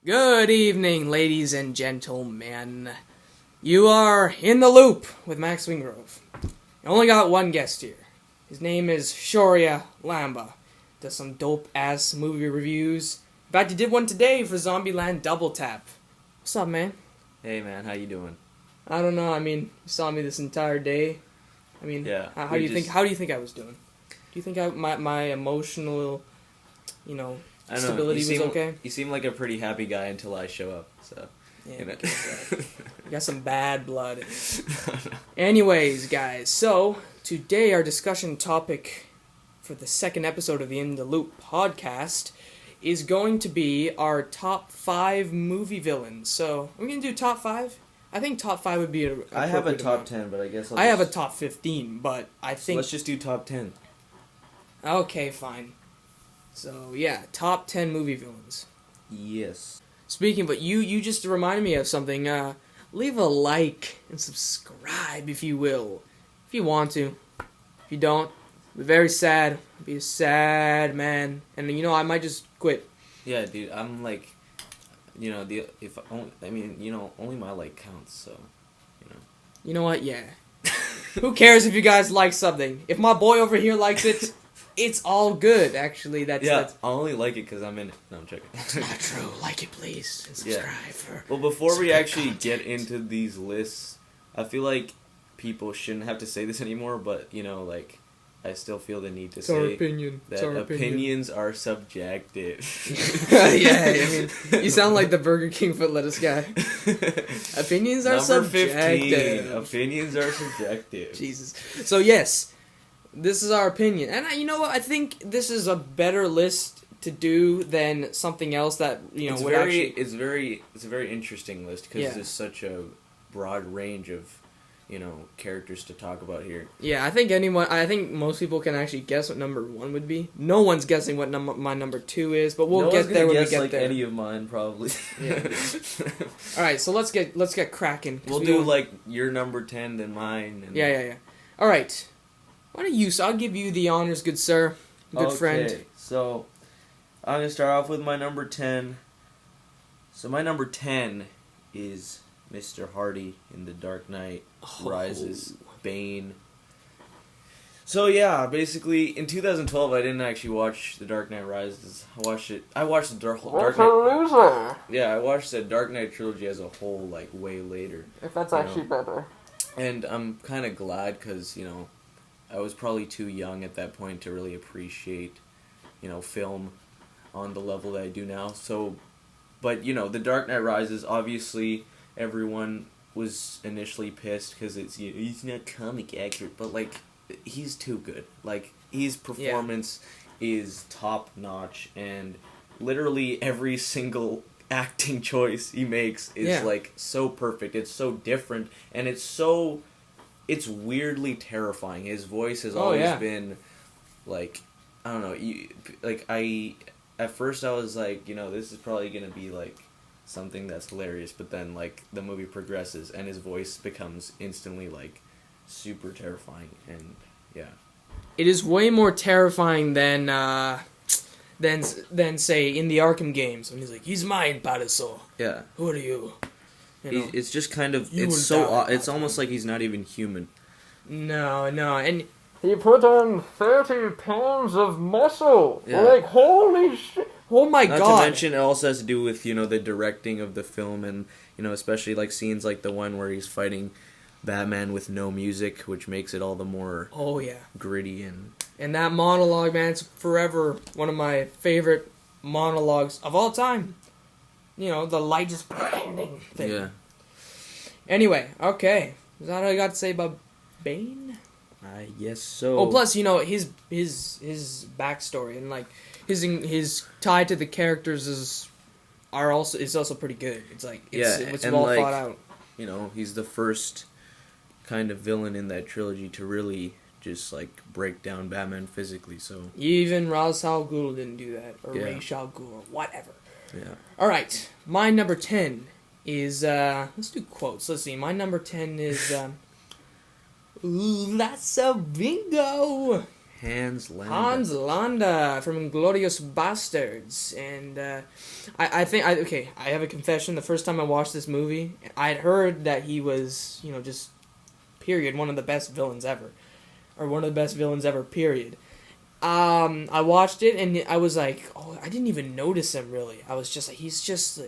Good evening, ladies and gentlemen. You are in the loop with Max Wingrove. I only got one guest here. His name is Shorya Lamba. Does some dope-ass movie reviews. In fact, he did one today for Zombieland Double Tap. What's up, man? Hey, man, how you doing? I don't know. I mean, you saw me this entire day. I mean, yeah, how do you think I was doing? Do you think my emotional, stability was okay? You seem like a pretty happy guy until I show up, so... Yeah, you know. You got some bad blood. Anyways, guys, so today our discussion topic for the second episode of the In the Loop podcast is going to be our top 5 movie villains. So, we're going to do top 5? I think top 5 would be I have a top amount. 10, but I guess I have a top 15, but I think... Let's just do top 10. Okay, fine. So, yeah, top 10 movie villains. Yes. Speaking, but you just reminded me of something. Leave a like and subscribe if you will. If you want to. If you don't, be very sad. Be a sad man. And I might just quit. Yeah, dude, I'm like, only my like counts, so, You know what? Yeah. Who cares if you guys like something? If my boy over here likes it, it's all good, actually. That's I'll only like it because I'm in it. No, I'm checking. That's not true. Like it, please. And subscribe Well, before we actually content. get into these lists, I feel like people shouldn't have to say this anymore, but, I still feel the need to It's say our opinion. that opinions are subjective. Yeah, I mean, you sound like the Burger King foot lettuce guy. Opinions are Number subjective. 15. Opinions are subjective. Jesus. So yes, this is our opinion, and you know what? I think this is a better list to do than something else that It's a very interesting list because there's such a broad range of characters to talk about here. Yeah, I think most people can actually guess what number 1 would be. No one's guessing what my number 2 is, but we'll get there when we get there. Any of mine probably. Yeah. All right, so let's get cracking. We'll do your number 10 then mine. And... Yeah. All right. Why don't you? So I'll give you the honors, good sir, good friend. Okay, so I'm gonna start off with my number 10. So my number 10 is Mr. Hardy in The Dark Knight Rises, Bane. So yeah, basically in 2012 I didn't actually watch The Dark Knight Rises. I watched the Dark Knight. Loser. Yeah, I watched the Dark Knight trilogy as a whole way later. If that's actually better. And I'm kind of glad because I was probably too young at that point to really appreciate film on the level that I do now. So, but The Dark Knight Rises, obviously everyone was initially pissed because he's not comic accurate, but he's too good. His performance is top notch, and literally every single acting choice he makes is so perfect. It's so different, and it's weirdly terrifying. His voice has always been I don't know. At first I was this is probably gonna be something that's hilarious, but then the movie progresses and his voice becomes instantly super terrifying, and yeah. It is way more terrifying than say in the Arkham games when he's like, "He's mine, Padaso." Yeah. Who are you? It's just kind of it's almost like he's not even human. No, and he put on 30 pounds of muscle. Yeah. Holy shit! Oh my god! Not to mention, it also has to do with the directing of the film, and especially scenes like the one where he's fighting Batman with no music, which makes it all the more gritty and that monologue, man, it's forever one of my favorite monologues of all time. The light just blinding thing. Yeah. Anyway, okay. Is that all I got to say about Bane? I guess so. Oh, plus, his backstory and his tie to the characters is also pretty good. It's well thought out. He's the first kind of villain in that trilogy to really just break down Batman physically. So even Ra's al Ghul didn't do that, or Ra's al Ghul, or whatever. Yeah. All right, my number 10 is let's do quotes. Let's see. My number 10 is ooh, that's a bingo. Hans Landa. Hans Landa from Glorious Bastards. And I think, I have a confession. The first time I watched this movie, I'd heard that he was, just, period, one of the best villains ever. Or one of the best villains ever, period. I watched it, and I was like, oh, I didn't even notice him, really. I was just like, he's just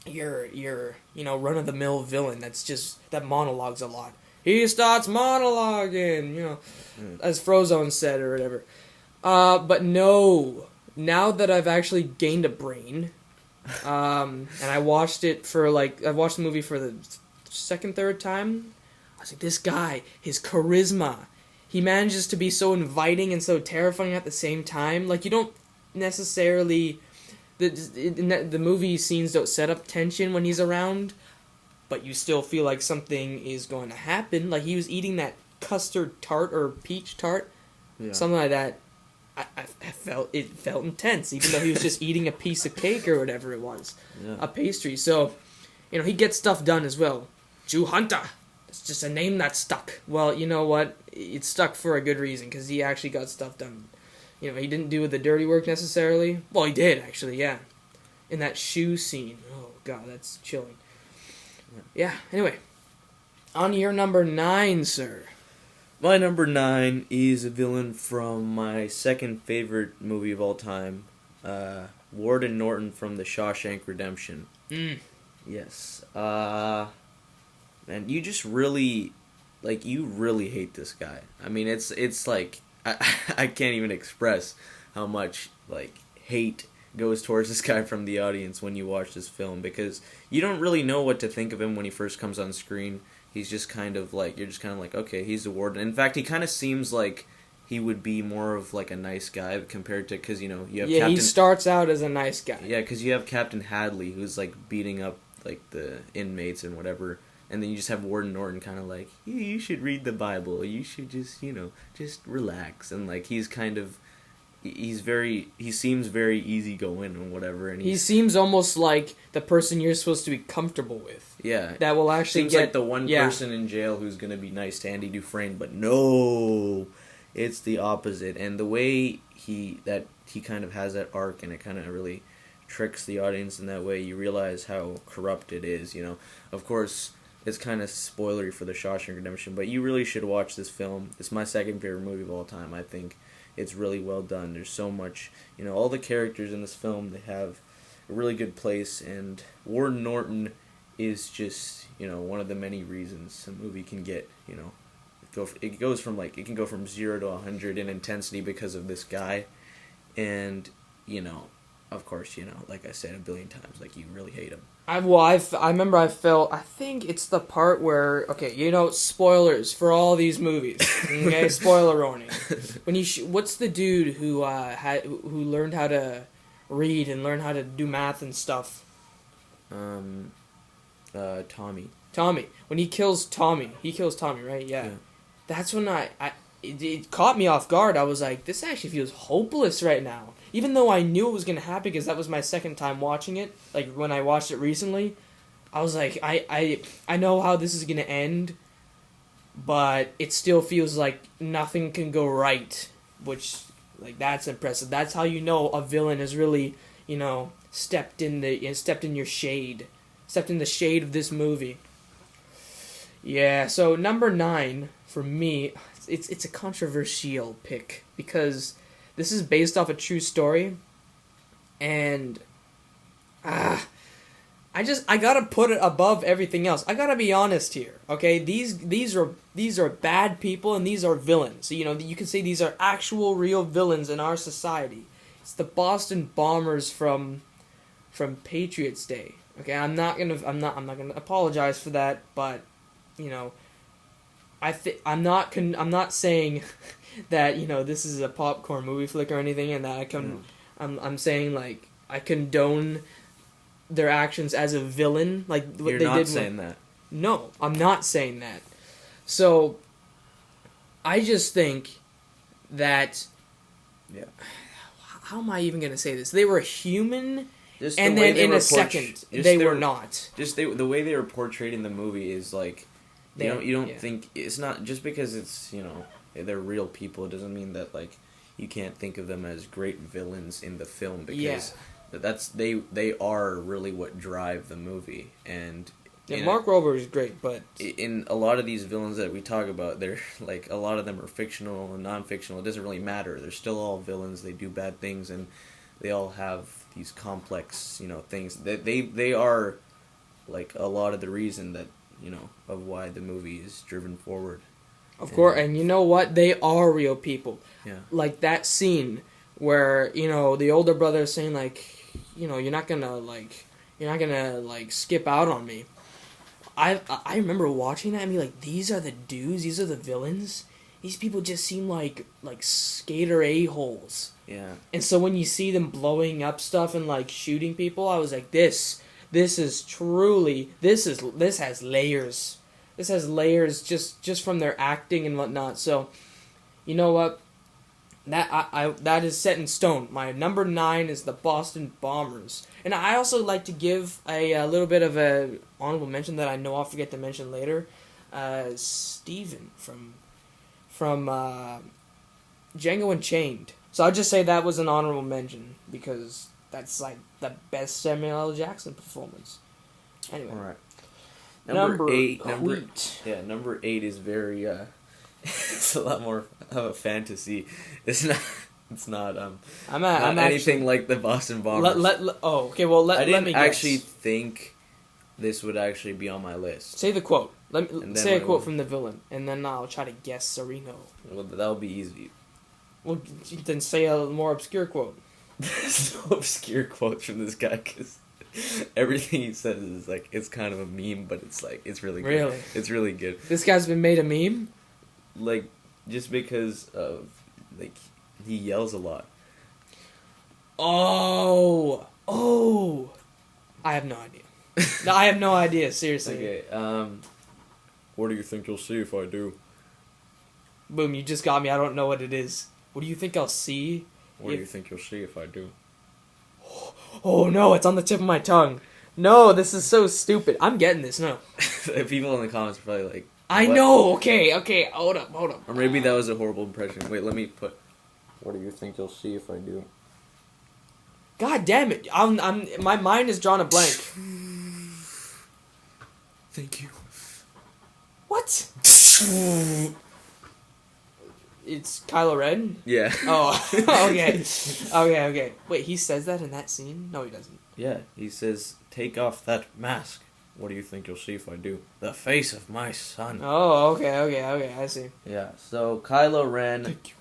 your run-of-the-mill villain that monologues a lot. He starts monologuing, as Frozone said or whatever. But no, now that I've actually gained a brain, and I watched the movie for the second, third time, I was like, this guy, his charisma, he manages to be so inviting and so terrifying at the same time. Like, you don't necessarily... The movie scenes don't set up tension when he's around, but you still feel like something is going to happen. Like, he was eating that custard tart or peach tart, something like that. I felt intense, even though he was just eating a piece of cake or whatever it was, a pastry. So, he gets stuff done as well. Jew Hunter. It's just a name that stuck. Well, you know what? It stuck for a good reason, because he actually got stuff done. He didn't do the dirty work necessarily. Well, he did, actually, yeah. In that shoe scene. Oh, God, that's chilling. Yeah, anyway. On to your number 9, sir. My number 9 is a villain from my second favorite movie of all time. Ward and Norton from The Shawshank Redemption. Yes. Man, you just really... you really hate this guy. I mean, it's like... I can't even express how much, hate goes towards this guy from the audience when you watch this film, because you don't really know what to think of him when he first comes on screen. He's just kind of you're just kind of okay, he's the warden. In fact, he kind of seems like he would be more of, a nice guy compared to, because, you have Captain... he starts out as a nice guy. Yeah, because you have Captain Hadley, who's, beating up, the inmates and whatever. And then you just have Warden Norton kind of you should read the Bible. You should just, just relax. And, he's kind of, he seems very easygoing and whatever. And he seems almost like the person you're supposed to be comfortable with. Yeah. That will actually seems like the one person in jail who's going to be nice to Andy Dufresne. But no, it's the opposite. And the way he kind of has that arc, and it kind of really tricks the audience in that way, you realize how corrupt it is, Of course... It's kind of spoilery for The Shawshank Redemption, but you really should watch this film. It's my second favorite movie of all time. I think it's really well done. There's so much, all the characters in this film, they have a really good place, and Warden Norton is just, one of the many reasons a movie can get, it can go from 0 to 100 in intensity because of this guy, and, of course, like I said a billion times, you really hate him. I remember I think it's the part where, spoilers for all these movies, okay, spoiler warning. When what's the dude who learned how to read and learn how to do math and stuff? Tommy. Tommy. When he kills Tommy, right? Yeah. That's when it caught me off guard. I was like, this actually feels hopeless right now. Even though I knew it was going to happen, because that was my second time watching it, when I watched it recently, I was like, I know how this is going to end, but it still feels like nothing can go right, which, that's impressive. That's how you know a villain has really, stepped in your shade, stepped in the shade of this movie. Yeah, so number 9, for me, it's a controversial pick, because... This is based off a true story, and I gotta put it above everything else. I gotta be honest here, okay? These are bad people, and these are villains. So, you can say these are actual, real villains in our society. It's the Boston Bombers from Patriots Day. Okay, I'm not gonna apologize for that, but I'm not saying that this is a popcorn movie flick or anything, and that I'm saying I condone their actions as a villain, what You're they not did. saying that. No, I'm not saying that. So I just think that how am I even gonna say this? They were human, and then in a second they were not. Just the way they were portrayed in the movie is you don't think it's not just because it's they're real people. It doesn't mean that like you can't think of them as great villains in the film because they are really what drive the movie. And Mark Wahlberg is great, but in a lot of these villains that we talk about, they're like a lot of them are fictional and non-fictional. It doesn't really matter. They're still all villains. They do bad things, and they all have these complex, things. They are like a lot of the reason that of why the movie is driven forward. Of course, and you know what? They are real people. Yeah. Like that scene where the older brother is saying like, you're not gonna skip out on me. I remember watching that and be like, these are the dudes, these are the villains. These people just seem like skater a-holes. Yeah. And so when you see them blowing up stuff and like shooting people, I was like, this is truly this has layers. This has layers just from their acting and whatnot. So, you know what? That is set in stone. My number 9 is the Boston Bombers. And I also like to give a little bit of a honorable mention that I know I'll forget to mention later. Steven from Django Unchained. So I'll just say that was an honorable mention because that's like the best Samuel L. Jackson performance. Anyway. All right. Number 8. Number 8 is very it's a lot more of a fantasy. It's not I'm anything actually, like the Boston Bombers. Let me guess. Actually think this would actually be on my list. Say the quote. Say a quote from the villain, and then I'll try to guess Sereno. Well, that'll be easy. Well, then say a more obscure quote. There's no obscure quotes from this guy because everything he says is like it's kind of a meme, but it's like it's really good. Really? It's really good. This guy's been made a meme? Like just because of like he yells a lot. Oh. I have no idea. No, I have no idea, seriously. Okay, what do you think you'll see if I do? Boom, you just got me. I don't know what it is. What do you think I'll see? What do you think you'll see if I do? Oh no, it's on the tip of my tongue. No, this is so stupid. I'm getting this, no. People in the comments are probably like, I know, okay, hold up. or maybe that was a horrible impression. Wait, let me put, what do you think you'll see if I do? God damn it, my mind is drawn a blank. Thank you. What? It's Kylo Ren? Yeah. Oh, okay. Wait, he says that in that scene? No, he doesn't. Yeah, he says, take off that mask. What do you think you'll see if I do? The face of my son. Oh, okay, I see. Yeah, so Kylo Ren... Thank you.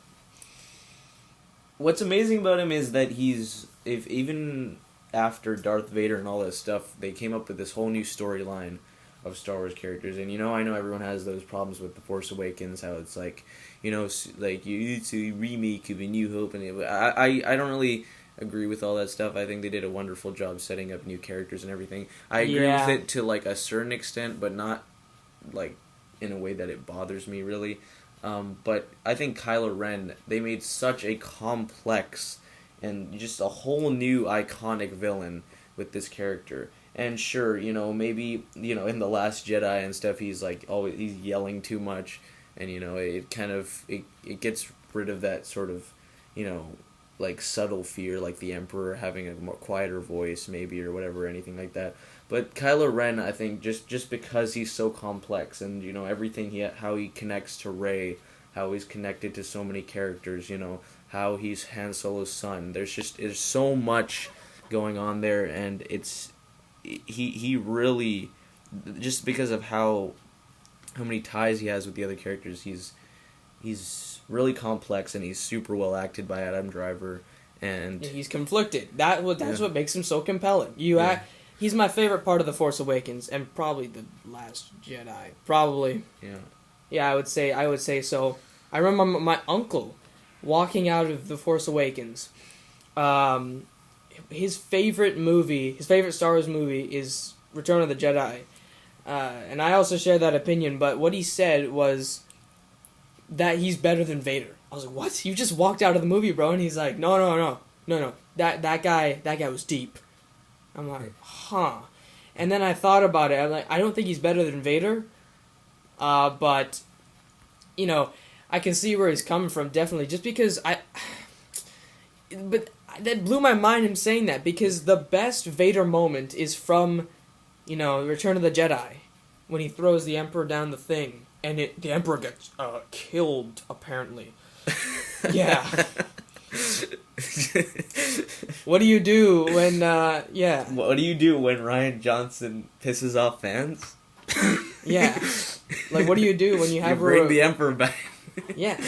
What's amazing about him is that even after Darth Vader and all that stuff, they came up with this whole new storyline of Star Wars characters. And, I know everyone has those problems with The Force Awakens, how it's like, like, it's a remake of A New Hope. And I don't really agree with all that stuff. I think they did a wonderful job setting up new characters and everything. I agree with it to, like, a certain extent, but not, like, in a way that it bothers me, really. But I think Kylo Ren, they made such a complex and just a whole new iconic villain with this character. And sure, maybe, in The Last Jedi and stuff, he's like, he's yelling too much. And, it kind of, it gets rid of that sort of, like subtle fear, like the Emperor having a more quieter voice, maybe, or whatever, anything like that. But Kylo Ren, I think, just because he's so complex and, everything, how he connects to Rey, how he's connected to so many characters, how he's Han Solo's son. There's so much going on there, and he really, just because of how many ties he has with the other characters, he's really complex, and he's super well acted by Adam Driver, and he's conflicted. That's what makes him so compelling. He's my favorite part of The Force Awakens, and probably The Last Jedi. Probably. Yeah. Yeah, I would say so. I remember my uncle walking out of The Force Awakens. His favorite Star Wars movie is Return of the Jedi. And I also share that opinion, but what he said was that he's better than Vader. I was like, what? You just walked out of the movie, bro. And he's like, no. That guy was deep. I'm like, huh. And then I thought about it. I'm like, I don't think he's better than Vader. But, I can see where he's coming from, definitely. Just because but that blew my mind, him saying that, because the best Vader moment is from, Return of the Jedi, when he throws the Emperor down the thing, and the Emperor gets killed, apparently. Yeah. What do you do when, What do you do when Rian Johnson pisses off fans? Yeah. Like, what do you do when you have bring the Emperor back? Yeah.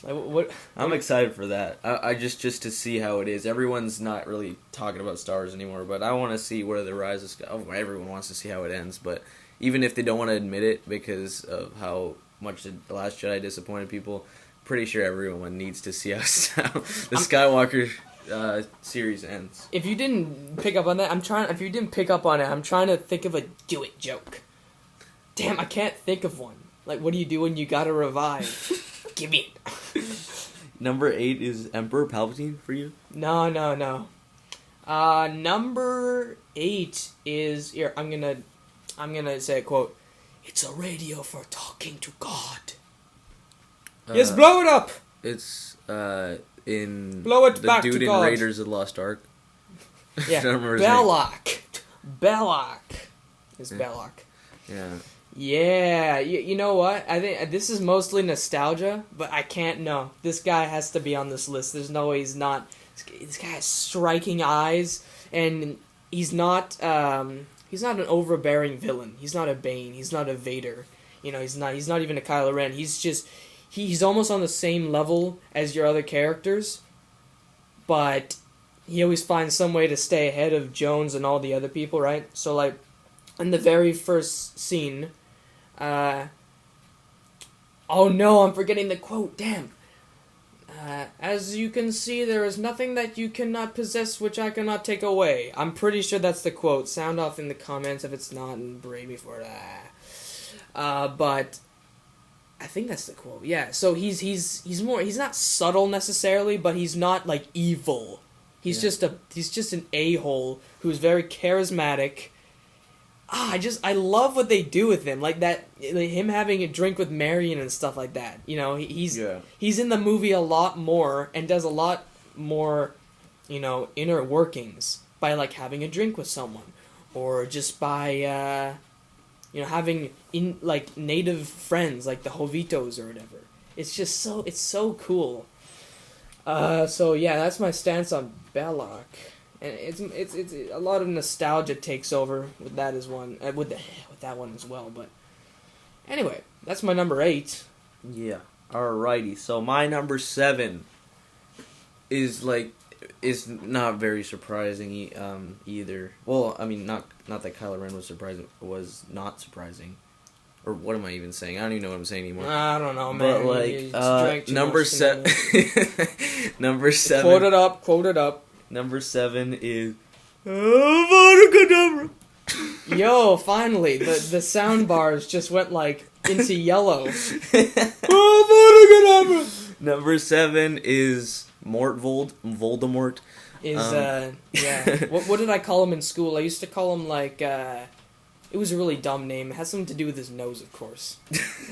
Like, what? I'm excited for that. I just to see how it is. Everyone's not really talking about Star Wars anymore, but I want to see where the Rise of Skywalker. Oh, everyone wants to see how it ends, but even if they don't want to admit it because of how much The Last Jedi disappointed people, pretty sure everyone needs to see how the Skywalker series ends. If you didn't pick up on that, I'm trying to think of a do it joke. Damn, I can't think of one. Like, what do you do when you gotta revive? Give me it. Number 8 is Emperor Palpatine for you? No. Number 8 is here. I'm gonna say a quote. It's a radio for talking to God. Yes, blow it up. It's in blow it the back dude to in God. Raiders of the Lost Ark. Yeah, Belloc. It's Belloc. Yeah. Yeah, you know what? I think this is mostly nostalgia, but I can't know. This guy has to be on this list. There's no way he's not. This guy has striking eyes, and he's not an overbearing villain. He's not a Bane. He's not a Vader. He's not even a Kylo Ren. He's almost on the same level as your other characters, but he always finds some way to stay ahead of Jones and all the other people, right? So, like, in the very first scene, oh no, I'm forgetting the quote, damn. As you can see, there is nothing that you cannot possess which I cannot take away. I'm pretty sure that's the quote. Sound off in the comments if it's not and brave me for that. But I think that's the quote. Yeah, so he's not subtle necessarily, but he's not like evil. He's just an a-hole who's very charismatic. I love what they do with him, like that, like him having a drink with Marion and stuff like that. He's in the movie a lot more and does a lot more, inner workings by like having a drink with someone, or just by having native friends like the Jovitos or whatever. It's so cool. So yeah, that's my stance on Belloc. And it's a lot of nostalgia takes over with that as one with that one as well. But anyway, that's my number 8. Yeah. Alrighty. So my number 7 is not very surprising either. Well, I mean, not that Kylo Ren was not surprising. Or what am I even saying? I don't even know what I'm saying anymore. I don't know, man. But number 7. Number 7. Quote it up. Number 7 is Avada Yo, finally, the sound bars just went like into yellow. Number 7 is Voldemort. Yeah. What did I call him in school? I used to call him like it was a really dumb name. It has something to do with his nose, of course.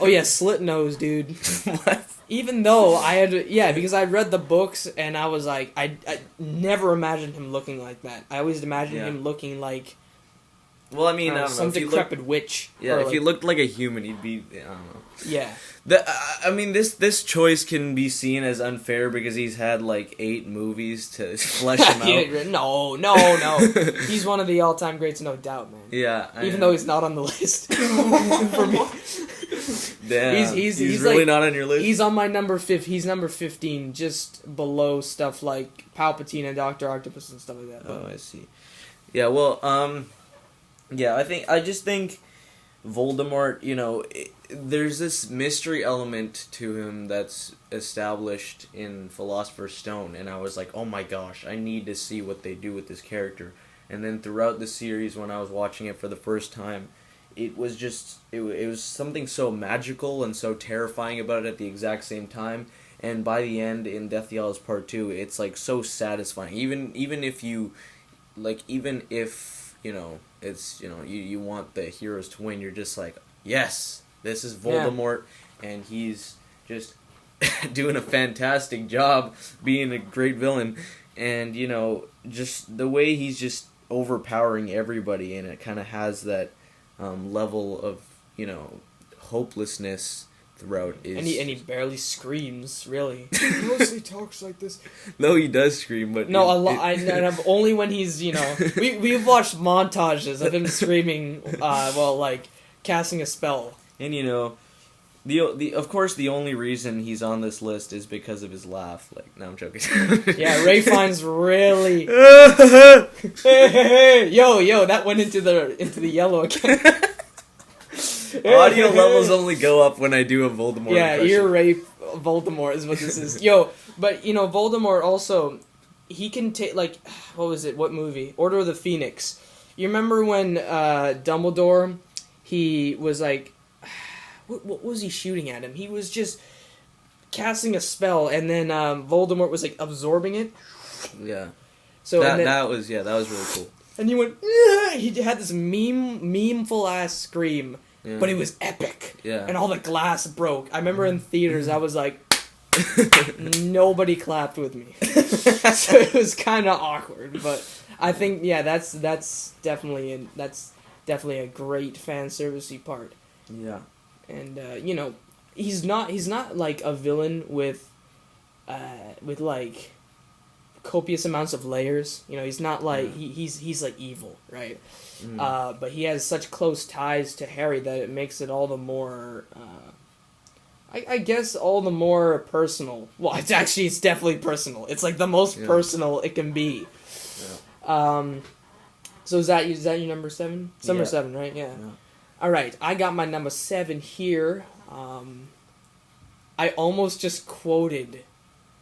Oh yeah, slit nose, dude. What? Even though because I read the books and I was like, I never imagined him looking like that. I always imagined him looking like, well, I mean, I don't know, some decrepit witch. Yeah, if he looked like a human, he'd be, I don't know. Yeah. I mean, this choice can be seen as unfair because he's had like 8 movies to flesh him out. No. He's one of the all-time greats, no doubt, man. Yeah. Even though he's not on the list. For me. Damn, he's really like, not on your list? He's on my number 5. He's number 15, just below stuff like Palpatine and Dr. Octopus and stuff like that. Oh, I see. Yeah, well, I just think Voldemort, there's this mystery element to him that's established in Philosopher's Stone, and I was like, oh my gosh, I need to see what they do with this character. And then throughout the series, when I was watching it for the first time, it was just, it was something so magical and so terrifying about it at the exact same time. And by the end, in Deathly Hallows Part 2, it's like so satisfying. Even if you, it's, you want the heroes to win, you're just like, yes, this is Voldemort, and he's just doing a fantastic job, being a great villain, and you know, just the way he's just overpowering everybody, and it kind of has that level of, you know, hopelessness throughout. Is And he barely screams, really. He mostly talks like this. No, he does scream, but no, and only when he's, you know, we've watched montages of him screaming, while like casting a spell. And you know, the of course the only reason he's on this list is because of his laugh. Like, no, I'm joking. Yeah, Ray Fiennes really. Hey, yo, that went into the yellow again. Audio levels only go up when I do a Voldemort Yeah, impression. ear rape Voldemort is what this is. Yo, but you know, Voldemort also, he can take, like, what was it? What movie? Order of the Phoenix. You remember when Dumbledore, he was like, what was he shooting at him? He was just casting a spell, and then Voldemort was like absorbing it. Yeah. So that was really cool. And he went. "Yeah!" He had this memeful ass scream, Yeah. but it was epic. Yeah. And all the glass broke. I remember in theaters, I was like, nobody clapped with me, so it was kind of awkward. But I think that's definitely a great fan servicey part. Yeah. And you know, he's not like a villain with like copious amounts of layers. You know, he's not like he's like evil, right? But he has such close ties to Harry that it makes it all the more I guess all the more personal. Well, it's definitely personal. It's like the most personal it can be. Yeah. So is that your number 7? Number 7, right? Yeah. All right, I got my number 7 here. I almost just quoted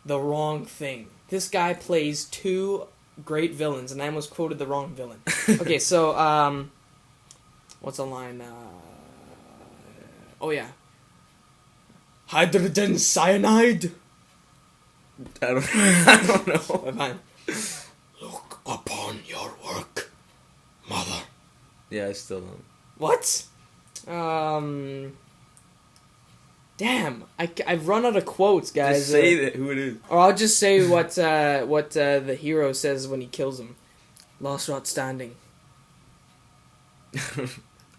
the wrong thing. This guy plays 2 great villains, and I almost quoted the wrong villain. Okay, so what's the line? Oh yeah, hydrogen cyanide. I don't know. Fine. Look upon your work, mother. Yeah, I still don't. What? Damn, I've run out of quotes, guys. Just say who it is. Or I'll just say what the hero says when he kills him. Last not standing.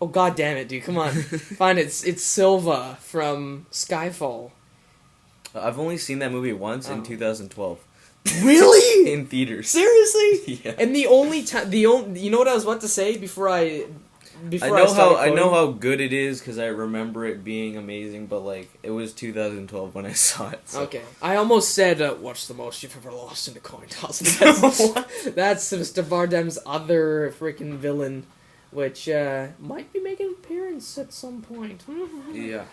Oh, god damn it, dude! Come on, fine. It's Silva from Skyfall. I've only seen that movie once in 2012. Really? In theaters. Seriously? Yeah. And the only time, you know what I was about to say before I know how good it is because I remember it being amazing, but like it was 2012 when I saw it. So. Okay, I almost said, "What's the most you've ever lost in a coin toss?" That's Mr. Bardem's other freaking villain, which might be making an appearance at some point. Yeah.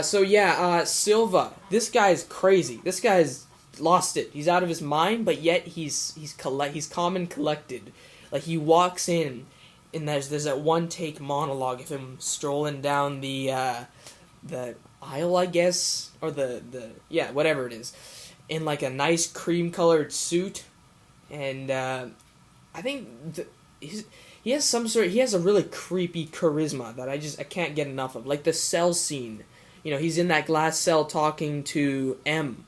Silva. This guy's crazy. This guy's lost it. He's out of his mind, but yet he's calm and collected. Like he walks in. And there's that one take monologue of him strolling down the aisle, I guess, or the whatever it is, in like a nice cream colored suit, and I think he has a really creepy charisma that I can't get enough of. Like the cell scene, you know, he's in that glass cell talking to M.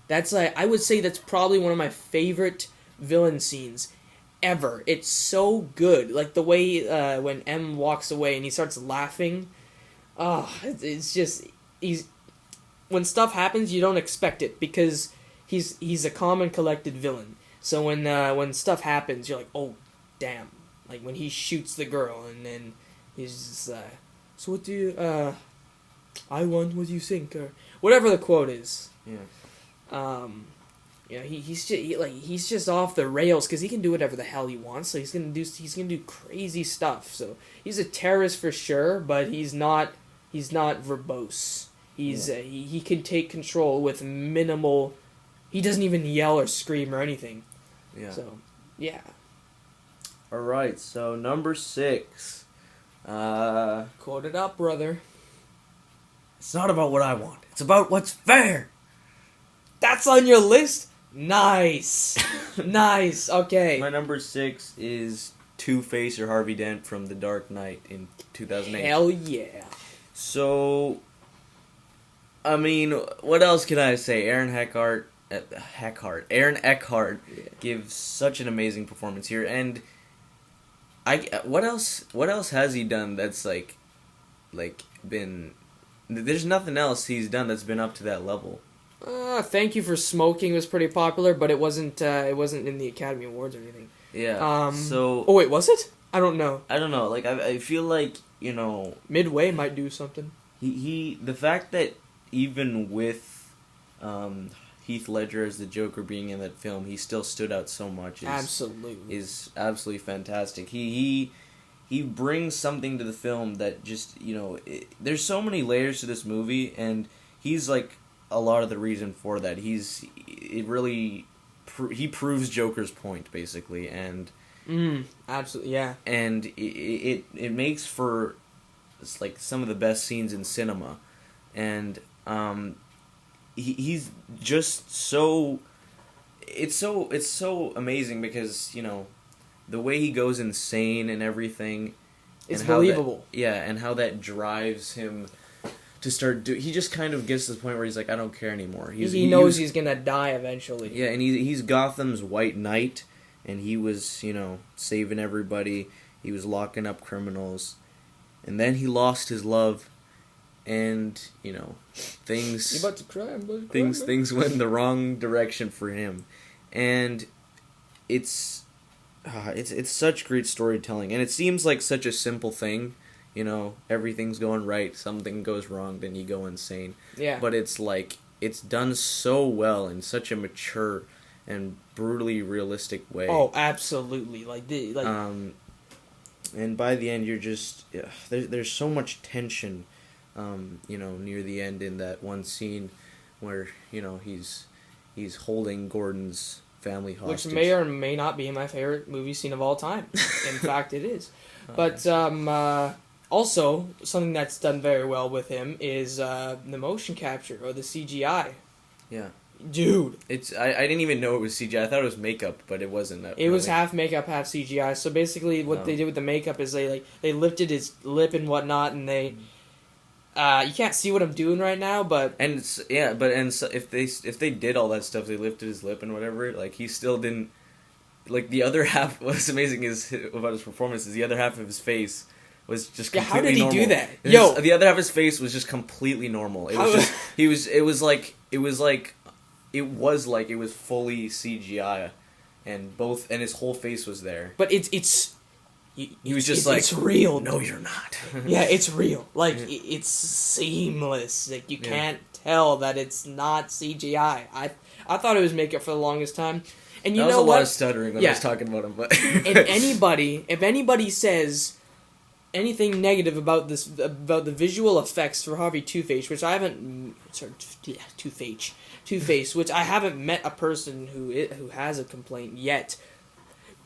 That's I would say that's probably one of my favorite villain scenes ever. It's so good. Like the way when M walks away and he starts laughing. It's just when stuff happens you don't expect it because he's a calm and collected villain. So when stuff happens you're like, oh damn. Like when he shoots the girl and then he's just so what do you I won, what do you think, or whatever the quote is. Yeah. You know, he's just off the rails because he can do whatever the hell he wants. So he's gonna do crazy stuff. So he's a terrorist for sure, but he's not verbose. He can take control with minimal. He doesn't even yell or scream or anything. Yeah. So yeah. All right. So number 6. Quote it up, brother. It's not about what I want. It's about what's fair. That's on your list? Nice. Nice. Okay. My number 6 is Two-Face or Harvey Dent from The Dark Knight in 2008. Hell yeah. So, I mean, what else can I say? Aaron Eckhart gives such an amazing performance here, and what else has he done that's like been? There's nothing else he's done that's been up to that level. Thank You for Smoking was pretty popular, but it wasn't in the Academy Awards or anything. Yeah. Oh wait, was it? I don't know. Like I feel like Midway might do something. The fact that even with Heath Ledger as the Joker being in that film, he still stood out so much. Is absolutely fantastic. He brings something to the film that just there's so many layers to this movie, and he's like a lot of the reason for that. He proves Joker's point basically, and absolutely, yeah. And it makes for like some of the best scenes in cinema, and he's just so it's so amazing because the way he goes insane and everything. It's believable. And how that drives him to start he just kind of gets to the point where he's like, I don't care anymore. He knows he's gonna die eventually. Yeah, and he's Gotham's White Knight, and he was, saving everybody. He was locking up criminals. And then he lost his love, and, things... You're about to cry, things went in the wrong direction for him. And it's such great storytelling. And it seems like such a simple thing. Everything's going right, something goes wrong, then you go insane. Yeah. But it's like, it's done so well in such a mature and brutally realistic way. Oh, absolutely. And by the end, you're just... there's so much tension, near the end in that one scene where, he's holding Gordon's family hostage. Which may or may not be my favorite movie scene of all time. In fact, it is. But, also, something that's done very well with him is the motion capture, or the CGI. Yeah. Dude. I didn't even know it was CGI. I thought it was makeup, but it wasn't. It was half makeup, half CGI. So basically what they did with the makeup is they lifted his lip and whatnot, and they... you can't see what I'm doing right now, but... So if they did all that stuff, they lifted his lip and whatever, like, he still didn't... Like, the other half... What's amazing about his performance is the other half of his face... was just completely normal. How did he do that? The other half of his face was just completely normal. It was fully CGI, and his whole face was there. But he was just it's real. No, you're not. Yeah, it's real. Like, it's seamless. Like, you can't tell that it's not CGI. I thought it was makeup for the longest time. And there was a lot of stuttering when I was talking about him. But if anybody says anything negative about the visual effects for Harvey Two-Face, which I haven't... Two-Face, which I haven't met a person who has a complaint yet.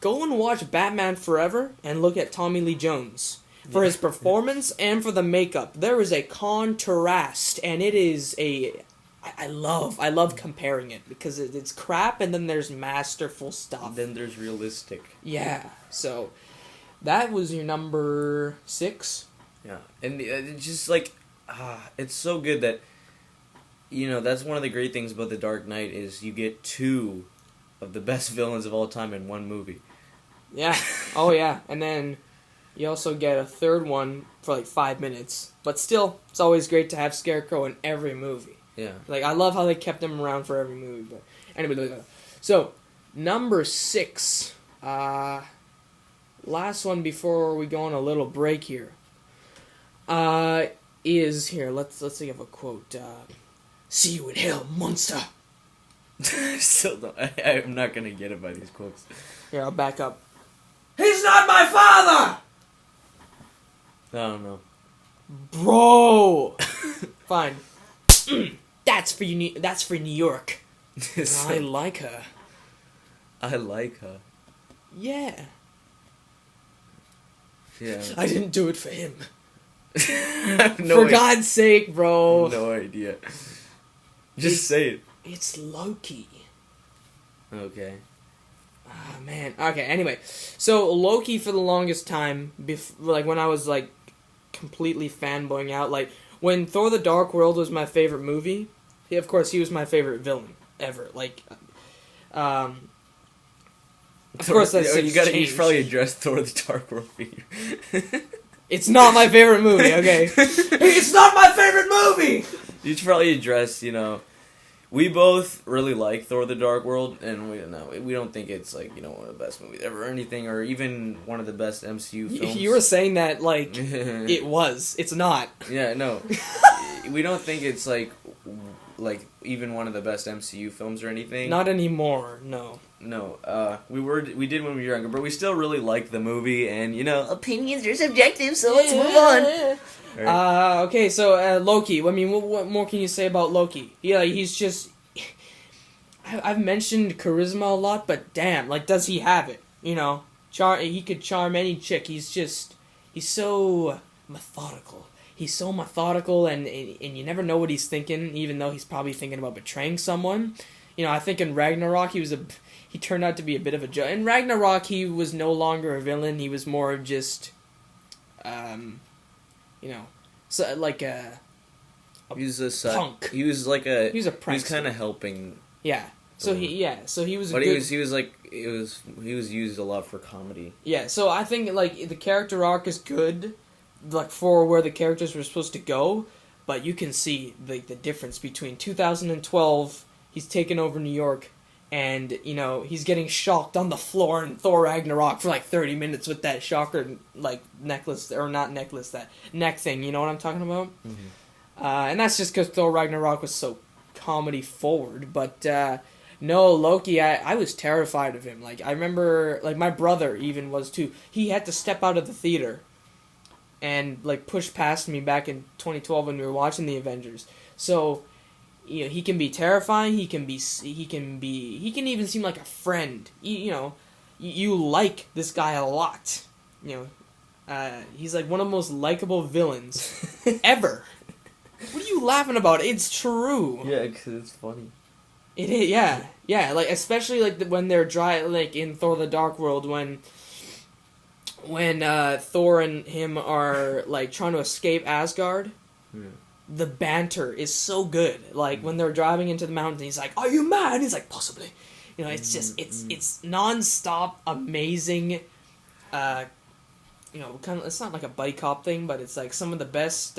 Go and watch Batman Forever and look at Tommy Lee Jones. For his performance and for the makeup, there is a contrast, and it is I love comparing it, because it's crap and then there's masterful stuff. Then there's realistic. Yeah, so... That was your number 6? Yeah, and it's just like, it's so good that, that's one of the great things about The Dark Knight is you get 2 of the best villains of all time in one movie. Yeah, oh yeah, and then you also get a third one for like 5 minutes. But still, it's always great to have Scarecrow in every movie. Yeah. Like, I love how they kept him around for every movie. But anyway, so, number 6, last one before we go on a little break here. Is here. Let's think of a quote. See you in hell, monster. Still don't. I'm not gonna get it by these quotes. Here, I'll back up. He's not my father. I don't know. Bro. Fine. That's for you. That's for New York. I like her. I like her. Yeah. Yeah. I didn't do it for him. For God's sake, bro. No idea. Just say it. It's Loki. Okay. Oh, man. Okay, anyway. So, Loki for the longest time, like, when I was, like, completely fanboying out, like, when Thor: The Dark World was my favorite movie, of course he was my favorite villain ever. Like, of course that's you should probably address Thor: The Dark World. It's not my favorite movie. Okay, it's not my favorite movie. You should probably address, we both really like Thor: The Dark World, and we don't think it's like one of the best movies ever or anything, or even one of the best MCU films. You were saying that like it was. It's not. Yeah, no, we don't think it's like even one of the best MCU films or anything. Not anymore. No. No, we did when we were younger, but we still really like the movie, and opinions are subjective, so let's move on. Right. Okay, so Loki. I mean, what more can you say about Loki? Yeah, he's just. I've mentioned charisma a lot, but damn, like, does he have it? He could charm any chick. He's so methodical. He's so methodical, and you never know what he's thinking, even though he's probably thinking about betraying someone. I think in Ragnarok he turned out to be a bit of a joke. In Ragnarok, he was no longer a villain. He was more of just, so like a he was a punk. He was like a. He was a prankster. He was kind of helping. Yeah. So he was. But he was used a lot for comedy. Yeah. So I think like the character arc is good, like for where the characters were supposed to go, but you can see the difference between 2012. He's taken over New York, and he's getting shocked on the floor in Thor Ragnarok for like 30 minutes with that shocker like necklace, or not necklace, that neck thing. You know what I'm talking about? Mm-hmm. And that's just because Thor Ragnarok was so comedy forward. But no, Loki, I was terrified of him. Like I remember, like my brother even was too. He had to step out of the theater and like push past me back in 2012 when we were watching the Avengers. So. He can be terrifying. He can even seem like a friend. You like this guy a lot. He's like one of the most likable villains ever. What are you laughing about? It's true. Yeah, because it's funny. It is. Yeah. Like especially like when they're like in Thor: The Dark World when Thor and him are like trying to escape Asgard. Yeah. The banter is so good. Like when they're driving into the mountain, he's like, "Are you mad?" He's like, "Possibly." It's just it's non-stop amazing. Kind of. It's not like a buddy cop thing, but it's like some of the best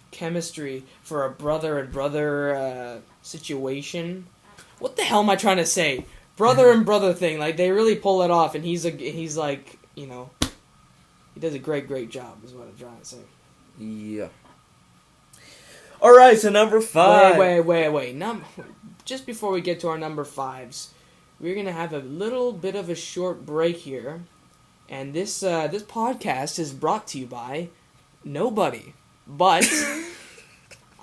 chemistry for a brother and brother situation. What the hell am I trying to say? Brother and brother thing. Like they really pull it off, and he's like he does a great job. Is what I'm trying to say. Yeah. All right, so number 5. Wait. Just before we get to our number 5s, we're gonna have a little bit of a short break here, and this podcast is brought to you by nobody. But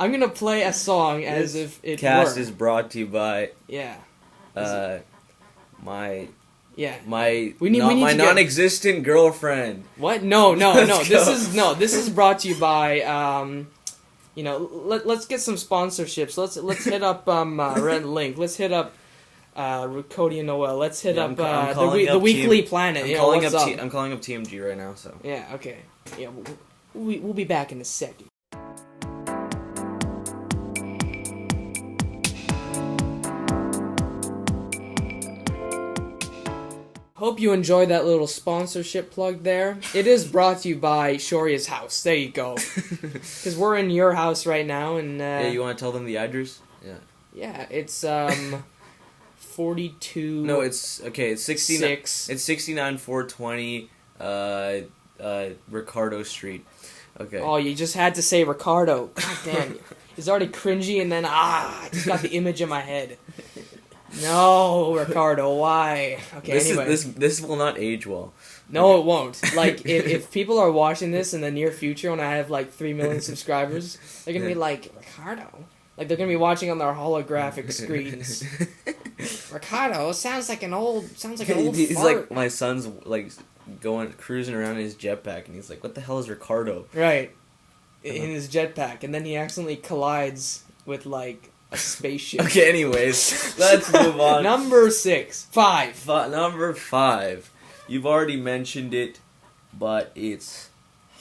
I'm gonna play a song as if it were. Cast is brought to you by my non-existent girlfriend. What? No. This is brought to you by let's get some sponsorships. Let's hit up Red Link. Let's hit up Cody and Noel. Let's hit up the Weekly Planet. I'm calling up TMG right now. So yeah, okay, yeah, we'll be back in a second. Hope you enjoyed that little sponsorship plug there. It is brought to you by Shorya's house. There you go. Because we're in your house right now, and yeah, you want to tell them the address? Yeah. Yeah, it's 42. No, it's okay. It's 69. It's 69420 Ricardo Street. Okay. Oh, you just had to say Ricardo. God damn it. It's already cringy, and then I just got the image in my head. No, Ricardo, why? Okay, anyway. This will not age well. No, it won't. Like, if people are watching this in the near future when I have, like, 3 million subscribers, they're gonna be like, Ricardo? Like, they're gonna be watching on their holographic screens. Ricardo sounds like an old He's fart. like, my son's, like, cruising around in his jetpack, and he's like, what the hell is Ricardo? Right. In his jetpack, and then he accidentally collides with, like, a spaceship. Okay, anyways, let's move on. Number 5. Number 5. You've already mentioned it, but it's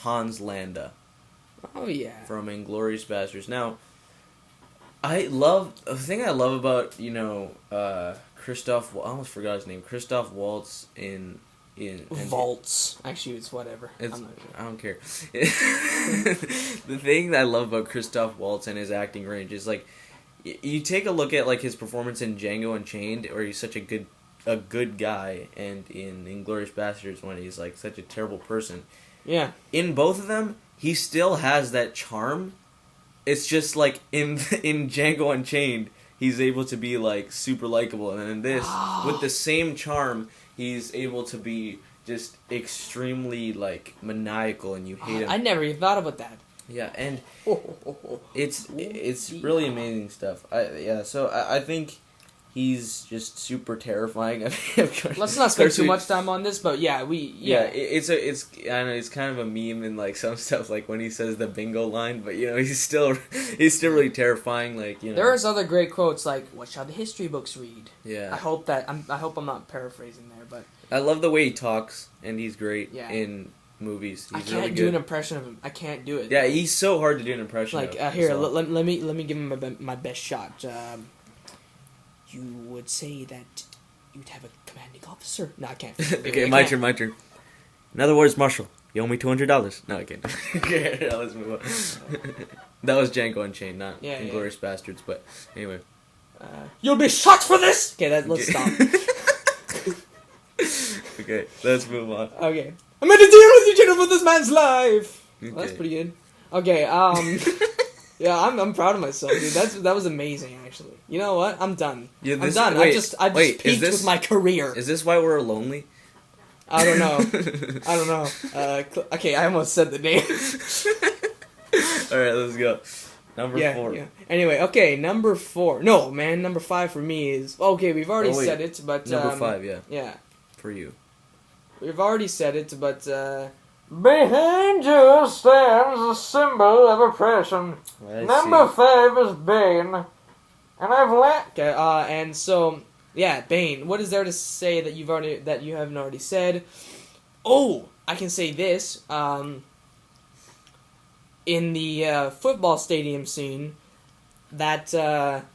Hans Landa. Oh yeah. From Inglourious Basterds. Now, the thing I love about Christoph. I almost forgot his name. Christoph Waltz in Vaults. Actually, it's whatever. I don't care. The thing that I love about Christoph Waltz and his acting range is like, you take a look at like his performance in Django Unchained, where he's such a good guy, and in Inglourious Basterds when he's like such a terrible person. Yeah. In both of them, he still has that charm. It's just like in Django Unchained, he's able to be like super likable, and in this, with the same charm, he's able to be just extremely like maniacal, and you hate him. I never even thought about that. Yeah, and it's really amazing stuff. So I think he's just super terrifying. Let's not spend too much time on this, but yeah. It's I know it's kind of a meme in like some stuff, like when he says the bingo line, but he's still really terrifying. Like there's other great quotes like "What shall the history books read?" Yeah, I hope I'm not paraphrasing there, but I love the way he talks, and he's great in movies. I He's can't really do good. an impression of him. I can't do it. Yeah, he's so hard to do an impression. Like of, here, so. let me give him my best shot. You would say that you'd have a commanding officer. No, I can't. Okay, my turn. In other words, Marshall, you owe me $200. No, I can't. Okay, let's move on. That was Django Unchained, not Inglourious Basterds. But anyway, you'll be shot for this. Okay, let's stop. Okay, let's move on. Okay, I'm going to deal with you, Jennifer, for this man's life. Okay. Well, that's pretty good. Okay, yeah, I'm proud of myself, dude. That was amazing, actually. You know what? I'm done. I'm done. I just peaked with my career. Is this why we're lonely? I don't know. Okay, I almost said the name. Alright, let's go. Number 4. Yeah. Anyway, okay, number 4. No, man, number 5 for me is... Okay, we've already said it, but... Number 5, yeah. Yeah. For you. We've already said it, but... Behind you stands a symbol of oppression. Number 5 is Bane. And I've Okay, and so... Yeah, Bane. What is there to say that you haven't already said? Oh, I can say this. In the football stadium scene, that's a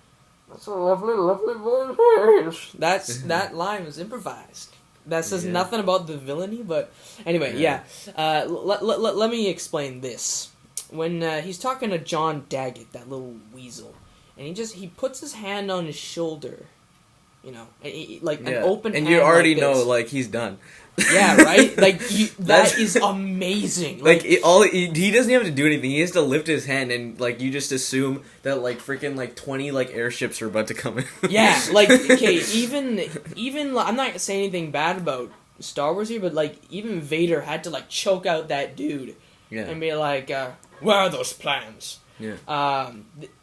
lovely, lovely voice. That line was improvised. That says nothing about the villainy, but anyway, let me explain this. When he's talking to John Daggett, that little weasel, and he puts his hand on his shoulder. An open hand. And you already like know, like, he's done. Yeah, right? Like, that is amazing. Like he doesn't have to do anything. He has to lift his hand, and, like, you just assume that, like, freaking, like, 20, like, airships are about to come in. Yeah, like, okay, even, I'm not saying anything bad about Star Wars here, but, like, even Vader had to, like, choke out that dude. Yeah. And be like, where are those plans? Yeah.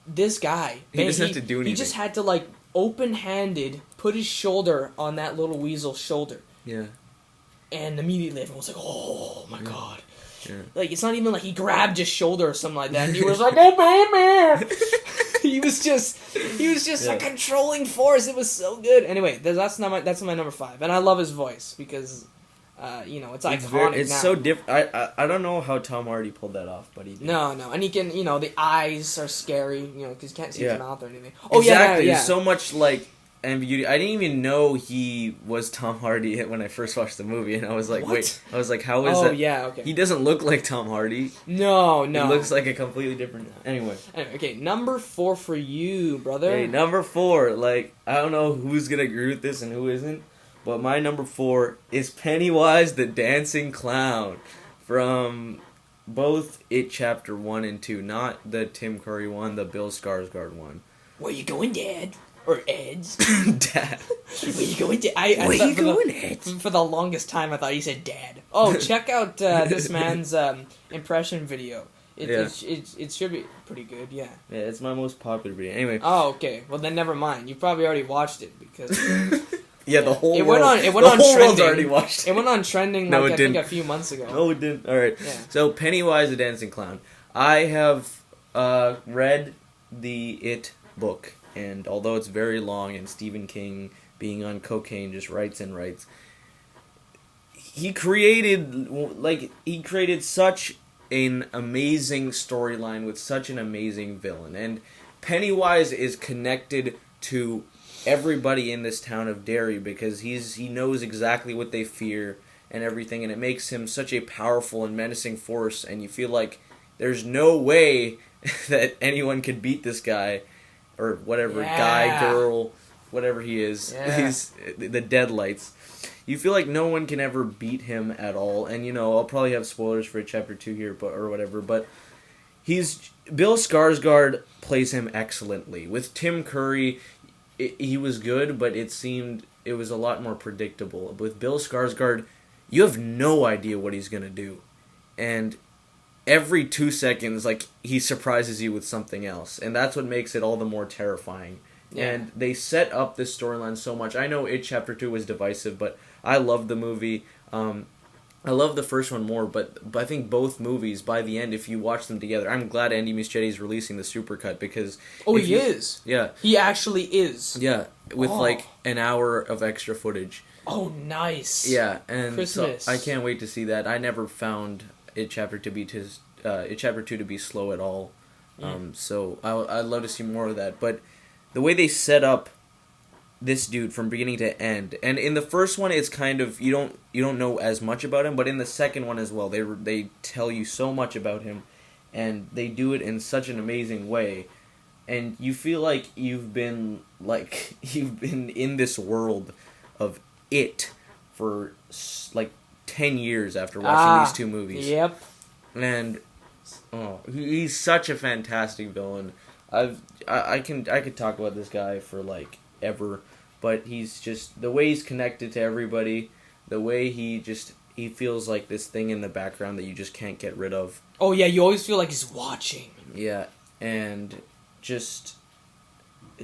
This guy. He doesn't have to do anything. He just had to, like, open-handed put his shoulder on that little weasel's shoulder. Yeah. And immediately everyone was like, oh my god. Yeah. Like, it's not even like he grabbed his shoulder or something like that and he was like, oh baby! he was just a controlling force. It was so good. Anyway, that's my number 5. And I love his voice because it's iconic. It's so different. I don't know how Tom Hardy pulled that off, but he did. No, and he can, the eyes are scary, because you can't see his mouth or anything. Oh, exactly. Yeah. There's so much, like, ambiguity. I didn't even know he was Tom Hardy when I first watched the movie, and I was like, wait. I was like, how is that? Oh, yeah, okay. He doesn't look like Tom Hardy. No. He looks like a completely different... Anyway, okay, number 4 for you, brother. Hey, number 4. Like, I don't know who's gonna agree with this and who isn't, but my number 4 is Pennywise the Dancing Clown from both It Chapter 1 and 2, not the Tim Curry one, the Bill Skarsgård one. Where you going, Dad? Or Ed's? Dad. Where you going, Dad? Where you going, Ed? For the longest time, I thought you said Dad. Oh, check out this man's impression video. It should be pretty good, yeah. Yeah, it's my most popular video. Anyway. Oh, okay. Well, then never mind. You probably already watched it because... Yeah, the whole world. It went on trending. World's already watched it. It went on trending, I think, a few months ago. No, it didn't. All right. Yeah. So, Pennywise the Dancing Clown. I have read the It book, and although it's very long, and Stephen King, being on cocaine, just writes and writes, he created such an amazing storyline with such an amazing villain. And Pennywise is connected to everybody in this town of Derry because he knows exactly what they fear and everything, and it makes him such a powerful and menacing force, and you feel like there's no way that anyone could beat this guy, or whatever, guy, girl, whatever he is. He's the Deadlights. You feel like no one can ever beat him at all, and I'll probably have spoilers for Chapter 2 here, or whatever, but Bill Skarsgård plays him excellently. With Tim Curry, he was good, but it seemed it was a lot more predictable. With Bill Skarsgård, you have no idea what he's going to do. And every 2 seconds, he surprises you with something else. And that's what makes it all the more terrifying. Yeah. And they set up this storyline so much. I know It Chapter 2 was divisive, but I loved the movie. I love the first one more, but I think both movies, by the end, if you watch them together, I'm glad Andy Muschietti is releasing the supercut because... Oh, he is? Yeah. He actually is? Yeah, with an hour of extra footage. Oh, nice. Yeah, and Christmas. So I can't wait to see that. I never found It Chapter 2 to be slow at all. So I'd love to see more of that. But the way they set up this dude from beginning to end, and in the first one it's kind of you don't know as much about him, but in the second one as well, they tell you so much about him, and they do it in such an amazing way, and you feel like you've been in this world of It for 10 years after watching these two movies. Yep. And he's such a fantastic villain. I could talk about this guy for ever, but he's just the way he's connected to everybody, the way he feels like this thing in the background that you just can't get rid of. Oh yeah, you always feel like he's watching. Yeah, and just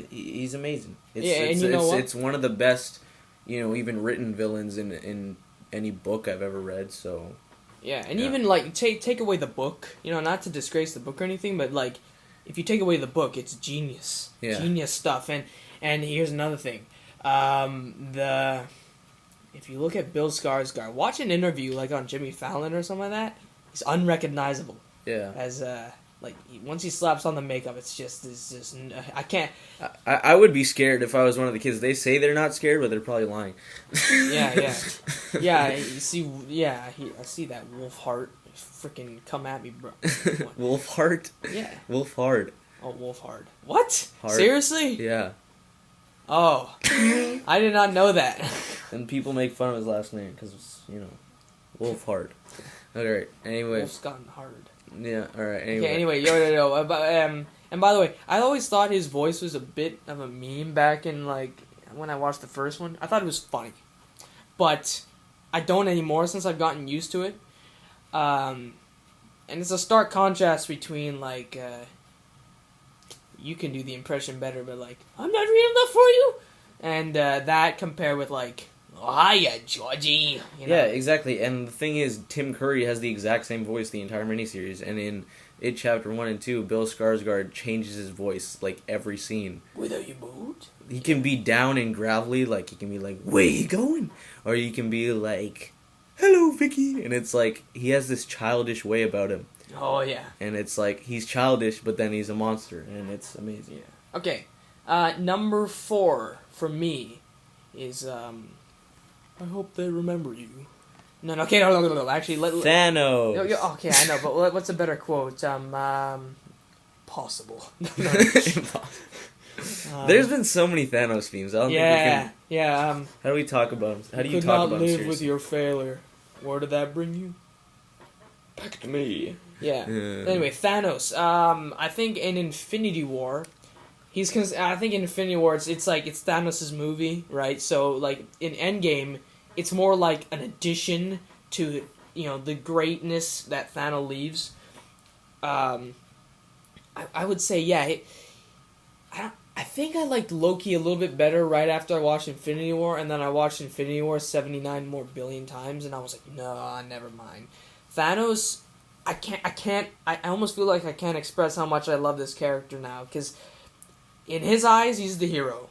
he's amazing. It's one of the best, even written villains in any book I've ever read. So yeah, and even take away the book, not to disgrace the book or anything, but if you take away the book, it's genius. Yeah. Genius stuff. And here's another thing. If you look at Bill Skarsgård, watch an interview on Jimmy Fallon or something like that, he's unrecognizable. Yeah. As once he slaps on the makeup, it's just I can't. I would be scared if I was one of the kids. They say they're not scared, but they're probably lying. Yeah. You see, I see that wolf heart freaking come at me, bro. Wolf heart? Yeah. Wolf hard. Oh, wolf hard. What? Heart. Seriously? Yeah. Oh, I did not know that. And people make fun of his last name because it's, Wolf hard. Alright, anyway. Wolf's gotten hard. Yeah, alright, anyway. Okay, anyway, yo. And by the way, I always thought his voice was a bit of a meme back in, when I watched the first one. I thought it was funny. But I don't anymore since I've gotten used to it. And it's a stark contrast between, you can do the impression better, but, I'm not real enough for you! And that compared with, oh, hiya, Georgie! Yeah, exactly. And the thing is, Tim Curry has the exact same voice the entire miniseries, and in It Chapter 1 and 2, Bill Skarsgård changes his voice, every scene. Without your boot? He can be down and gravelly, he can be where you going? Or he can be hello, Vicky! And it's he has this childish way about him. Oh, yeah. And it's he's childish, but then he's a monster, and it's amazing. Yeah. Okay. Number 4 for me is, I hope they remember you. No, actually, Thanos! Okay, I know, but what's a better quote? Possible. There's been so many Thanos themes. I don't think we can... Yeah, How do we talk about him? How do you talk talk about him live seriously? with your failure. Where did that bring you? Back to me. Yeah. Anyway, Thanos. I think in Infinity War, I think in Infinity War, it's Thanos' movie, right? So, in Endgame, it's more an addition to, the greatness that Thanos leaves. I would say, yeah. I think I liked Loki a little bit better right after I watched Infinity War, and then I watched Infinity War 79 more billion times, and I was like, no, never mind. Thanos, I almost feel like I can't express how much I love this character now, because in his eyes, he's the hero.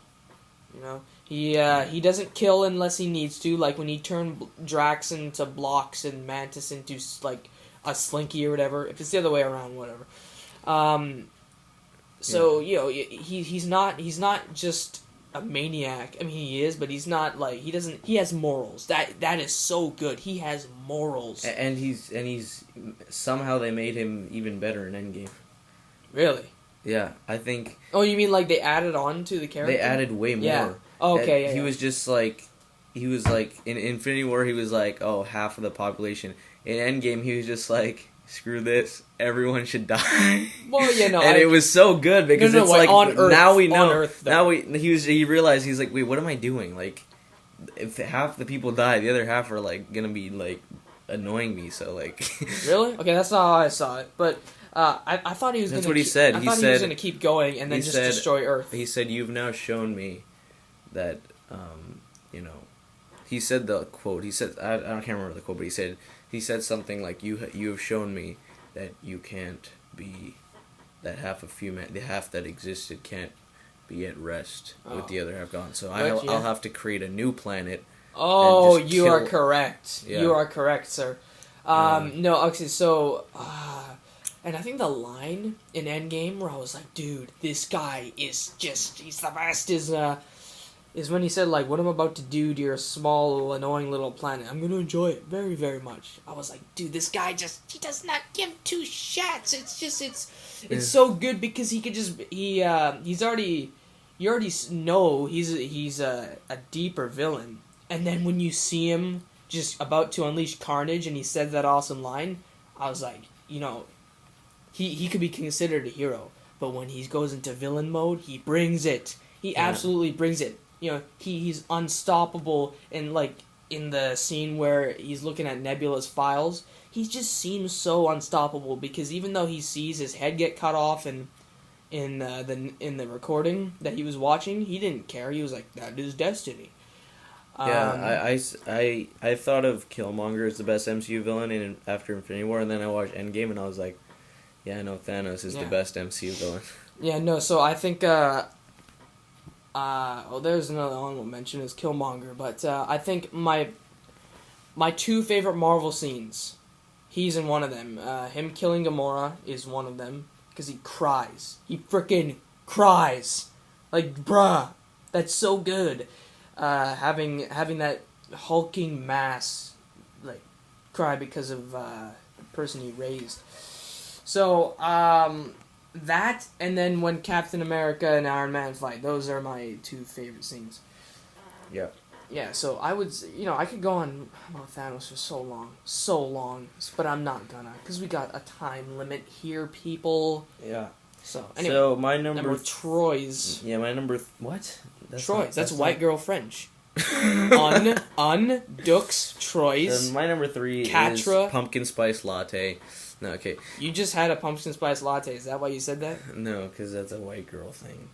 He doesn't kill unless he needs to, when he turned Drax into blocks and Mantis into, a slinky or whatever. If it's the other way around, whatever. So he's not just a maniac. I mean, he is, but he's not like he has morals. That is so good. He has morals. And he's somehow they made him even better in Endgame. Really? Yeah, I think. Oh, you mean like they added on to the character? They added way more. Yeah. Oh, okay. He was just like, in Infinity War. He was like, half of the population. In Endgame, he was just like, screw this. Everyone should die. Well, and it was so good because it's like on Earth, now we know. On Earth, he realized he's like, wait, what am I doing? Like, if half the people die, the other half are like gonna be like annoying me. So like, really? Okay, that's not how I saw it, but. I thought he was. That's what he said. He was going to keep going and then just destroy Earth. He said, "You've now shown me that, He said the quote. He said, I can't remember the quote, but he said something like, "You have shown me that you can't be, that the half that existed can't be at rest with the other half gone. So I'll have to create a new planet." Oh, you are correct. Yeah. You are correct, sir. No, actually, so. And I think the line in Endgame where I was like, dude, this guy he's the best, is when he said, like, what I'm about to do to your small, annoying little planet, I'm going to enjoy it very, very much. I was like, dude, this guy he does not give two shits. It's so good because he could just, you already know he's a deeper villain. And then when you see him just about to unleash carnage and he said that awesome line, I was like, He could be considered a hero, but when he goes into villain mode, he brings it. He absolutely brings it. He's unstoppable, and like in the scene where he's looking at Nebula's files, he just seems so unstoppable because even though he sees his head get cut off in the recording that he was watching, he didn't care. He was like, that is destiny. I thought of Killmonger as the best MCU villain after Infinity War, and then I watched Endgame, and I was like, yeah, I know Thanos is the best MCU villain. Yeah, no, so I think, there's another honorable mention is Killmonger, but I think my two favorite Marvel scenes, he's in one of them. Him killing Gamora is one of them, because he cries. He frickin' cries. Like, bruh, that's so good. Having that hulking mass, like, cry because of the person he raised. So, that, and then when Captain America and Iron Man fight, those are my two favorite scenes. Yeah. Yeah, so I would, I could go on about Thanos for so long, but I'm not gonna, because we got a time limit here, people. Yeah. So, anyway. So, my number... Troy's. Yeah, my number... What? Troy's, that's white girl French. Dux Troy's. My number 3 Catra. is pumpkin spice latte. No, okay. You just had a pumpkin spice latte. Is that why you said that? No, because that's a white girl thing.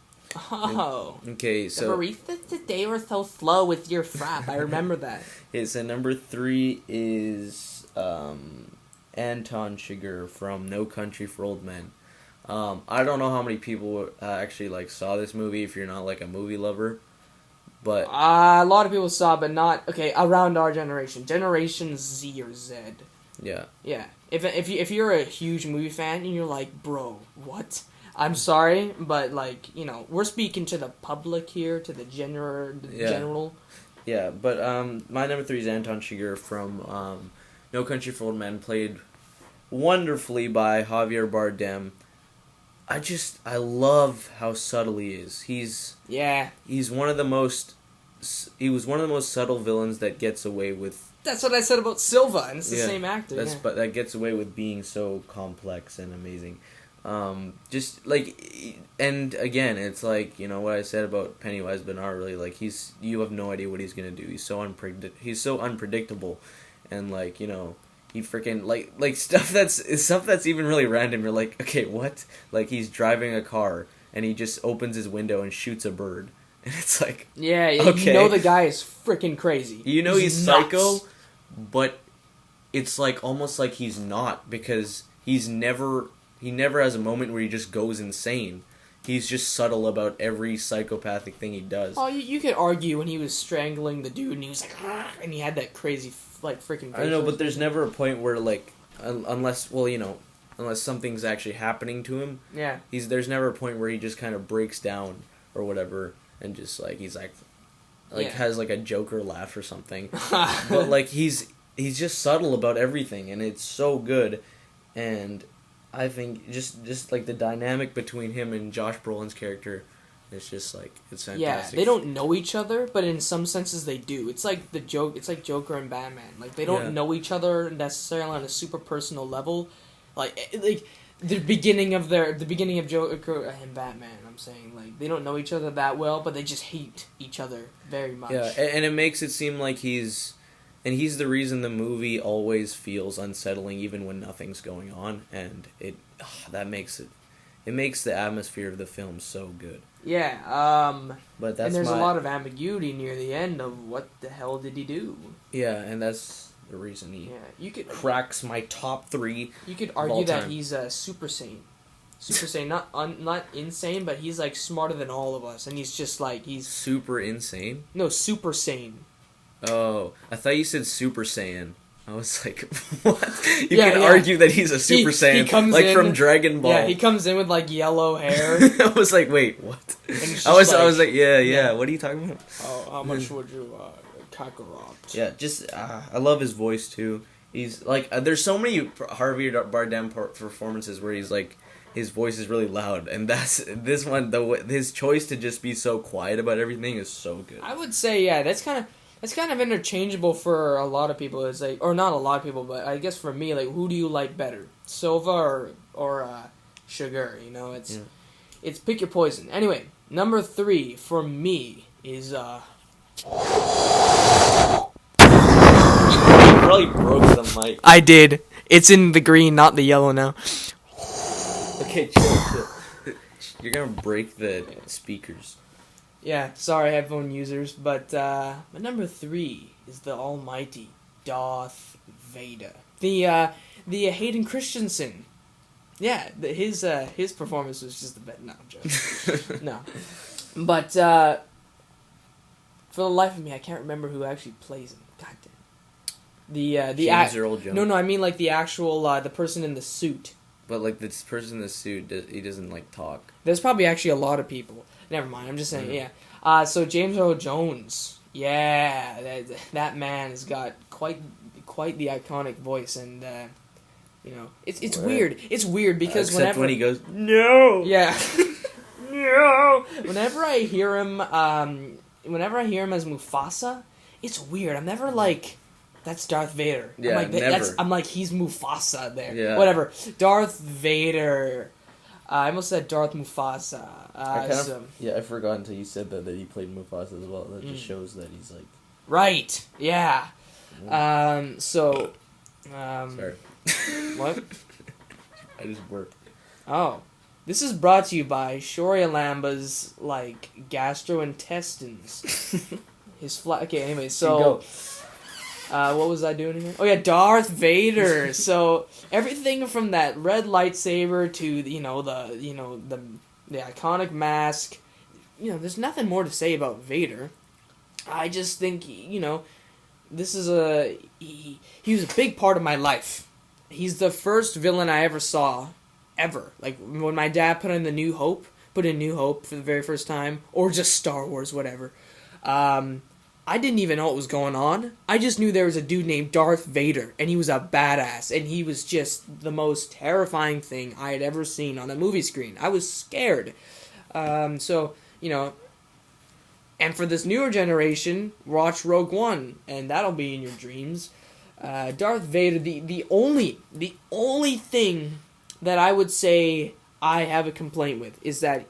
Oh. Okay, so... The baristas today were so slow with your frap. I remember that. Okay, so number 3 is Anton Chigurh from No Country for Old Men. I don't know how many people actually saw this movie if you're not a movie lover, but... a lot of people saw, but not... Okay, around our generation. Generation Z or Z. Yeah. Yeah. If you're a huge movie fan and you're like, bro, what? I'm sorry, but we're speaking to the public here, to the general. Yeah, but my number 3 is Anton Chigurh from No Country for Old Men, played wonderfully by Javier Bardem. I love how subtle he is. He was one of the most subtle villains that gets away with. That's what I said about Silva, and it's the same actor. But that gets away with being so complex and amazing. And again, it's what I said about Pennywise, but not really. You have no idea what he's gonna do. He's so unpredictable, and he freaking stuff that's even really random. You're like, okay, what? He's driving a car and he just opens his window and shoots a bird. And it's okay. The guy is freaking crazy. He's psycho, but it's almost like he's not, because he never has a moment where he just goes insane. He's just subtle about every psychopathic thing he does. Oh, you could argue when he was strangling the dude and he was and he had that crazy freaking. I know, but there's never a point where unless unless something's actually happening to him. Yeah. There's never a point where he just kind of breaks down or whatever and just he's has like a Joker laugh or something. But like he's just subtle about everything, and it's so good. And I think just like the dynamic between him and Josh Brolin's character, it's just like it's fantastic. Yeah, they don't know each other, but in some senses they do. It's like It's like Joker and Batman. Like they don't know each other necessarily on a super personal level. Like the beginning of Joker and Batman. I'm saying like they don't know each other that well, but they just hate each other very much. Yeah, and it makes it seem like he's the reason the movie always feels unsettling, even when nothing's going on, and it makes the atmosphere of the film so good. Yeah, but that's and there's a lot of ambiguity near the end of what the hell did he do. Yeah, and that's the reason you could cracks my top 3. You could argue that he's a super sane. Super sane, not insane, but he's like smarter than all of us, and he's just like he's super insane. No, super sane. Oh, I thought you said Super Saiyan. I was like, what? You can argue that he's a Super Saiyan, he comes like in, from Dragon Ball. Yeah, he comes in with like yellow hair. I was like, wait, what? I was like, yeah. What are you talking about? Oh, how much would you Kakarot? Yeah, just I love his voice too. He's like, there's so many Harvey Bardem performances where he's like, his voice is really loud, and that's this one. His choice to just be so quiet about everything is so good. I would say, yeah, that's kind of interchangeable for a lot of people. It's like, or not a lot of people, but I guess for me, like, who do you like better, Silva or Sugar? You know, it's pick your poison. Anyway, number 3 for me is You probably broke the mic. I did. It's in the green, not the yellow now. Okay, chill. You're gonna break the speakers. Yeah, sorry, headphone users, but number 3 is the almighty Darth Vader. The Hayden Christensen. Yeah, his performance was just the best. No, I'm joking. No. But for the life of me, I can't remember who actually plays him. God damn. James Earl Jones. No, I mean like the actual the person in the suit. But like this person in the suit, he doesn't like talk. There's probably actually a lot of people. Never mind. I'm just saying. Yeah. So James Earl Jones. Yeah, that man has got quite the iconic voice, and it's weird. It's weird because when he goes no. Yeah. No. Whenever I hear him as Mufasa, it's weird. I'm never like, that's Darth Vader. Yeah, never. I'm like, he's Mufasa there. Yeah. Whatever. Darth Vader. I almost said Darth Mufasa. I forgot until you said that he played Mufasa as well. That just shows that he's like... Right. Yeah. Sorry. What? I just burped. Oh. This is brought to you by Shorya Lamba's, gastrointestines. Okay, anyway, so... what was I doing again? Oh yeah, Darth Vader. So everything from that red lightsaber to the iconic mask, there's nothing more to say about Vader. I just think this is he was a big part of my life. He's the first villain I ever saw, ever. Like when my dad put in New Hope for the very first time, or just Star Wars, whatever. I didn't even know what was going on. I just knew there was a dude named Darth Vader, and he was a badass, and he was just the most terrifying thing I had ever seen on a movie screen. I was scared. And for this newer generation, watch Rogue One, and that'll be in your dreams. Darth Vader, the only thing that I would say I have a complaint with is that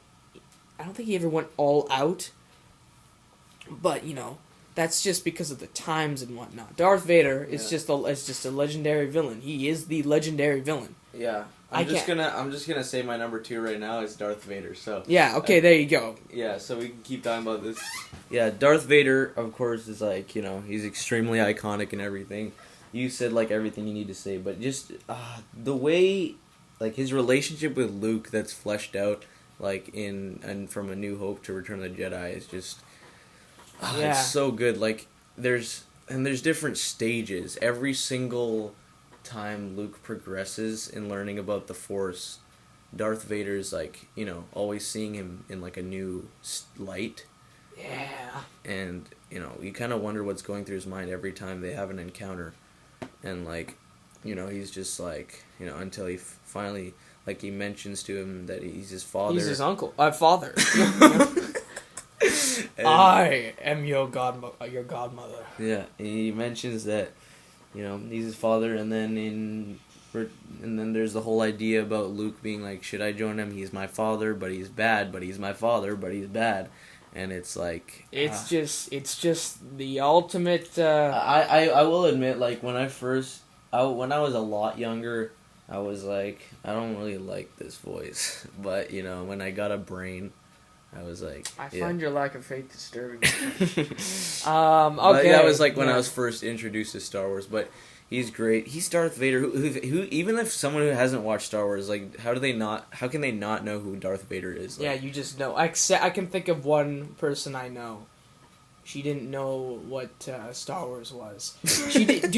I don't think he ever went all out, but, that's just because of the times and whatnot. Darth Vader is just a legendary villain. He is the legendary villain. Yeah, I'm just gonna say my number 2 right now is Darth Vader. So yeah, okay, there you go. Yeah, so we can keep talking about this. Yeah, Darth Vader, of course, is he's extremely iconic and everything. You said everything you need to say, but just the way his relationship with Luke that's fleshed out from A New Hope to Return of the Jedi is just. It's so good. There's different stages. Every single time Luke progresses in learning about the Force, Darth Vader's like, you know, always seeing him in like a new light. Yeah. And, you know, you kind of wonder what's going through his mind every time they have an encounter. And, like, you know, he's just like, you know, until he finally, like, he mentions to him that he's his father. He's his uncle. Father. I am your godmother. Yeah, he mentions that, you know, he's his father, and then there's the whole idea about Luke being like, should I join him? He's my father, but he's bad. But he's my father, but he's bad. And it's like it's just the ultimate. I will admit, like when I was a lot younger, I was like, I don't really like this voice. But you know, when I got a brain, I was like, I find your lack of faith disturbing. Okay, But that was like when I was first introduced to Star Wars. But he's great. He's Darth Vader. Who even if someone who hasn't watched Star Wars, like, how can they not know who Darth Vader is? Like, yeah, you just know. I can think of one person I know. She didn't know what Star Wars was. She didn't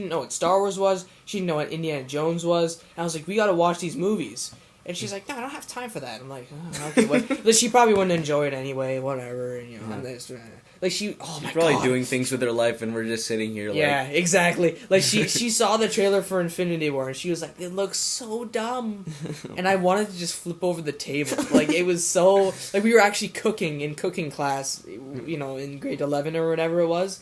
know what Star Wars was. She didn't know what Indiana Jones was. And I was like, we got to watch these movies. And she's like, no, I don't have time for that. I'm like, oh, okay, but she probably wouldn't enjoy it anyway, whatever. And, you know, like she's probably doing things with her life, and we're just sitting here. Like, yeah, exactly. Like she saw the trailer for Infinity War, and she was like, it looks so dumb. And I wanted to just flip over the table. Like it was so like we were actually cooking in cooking class, you know, in grade 11 or whatever it was.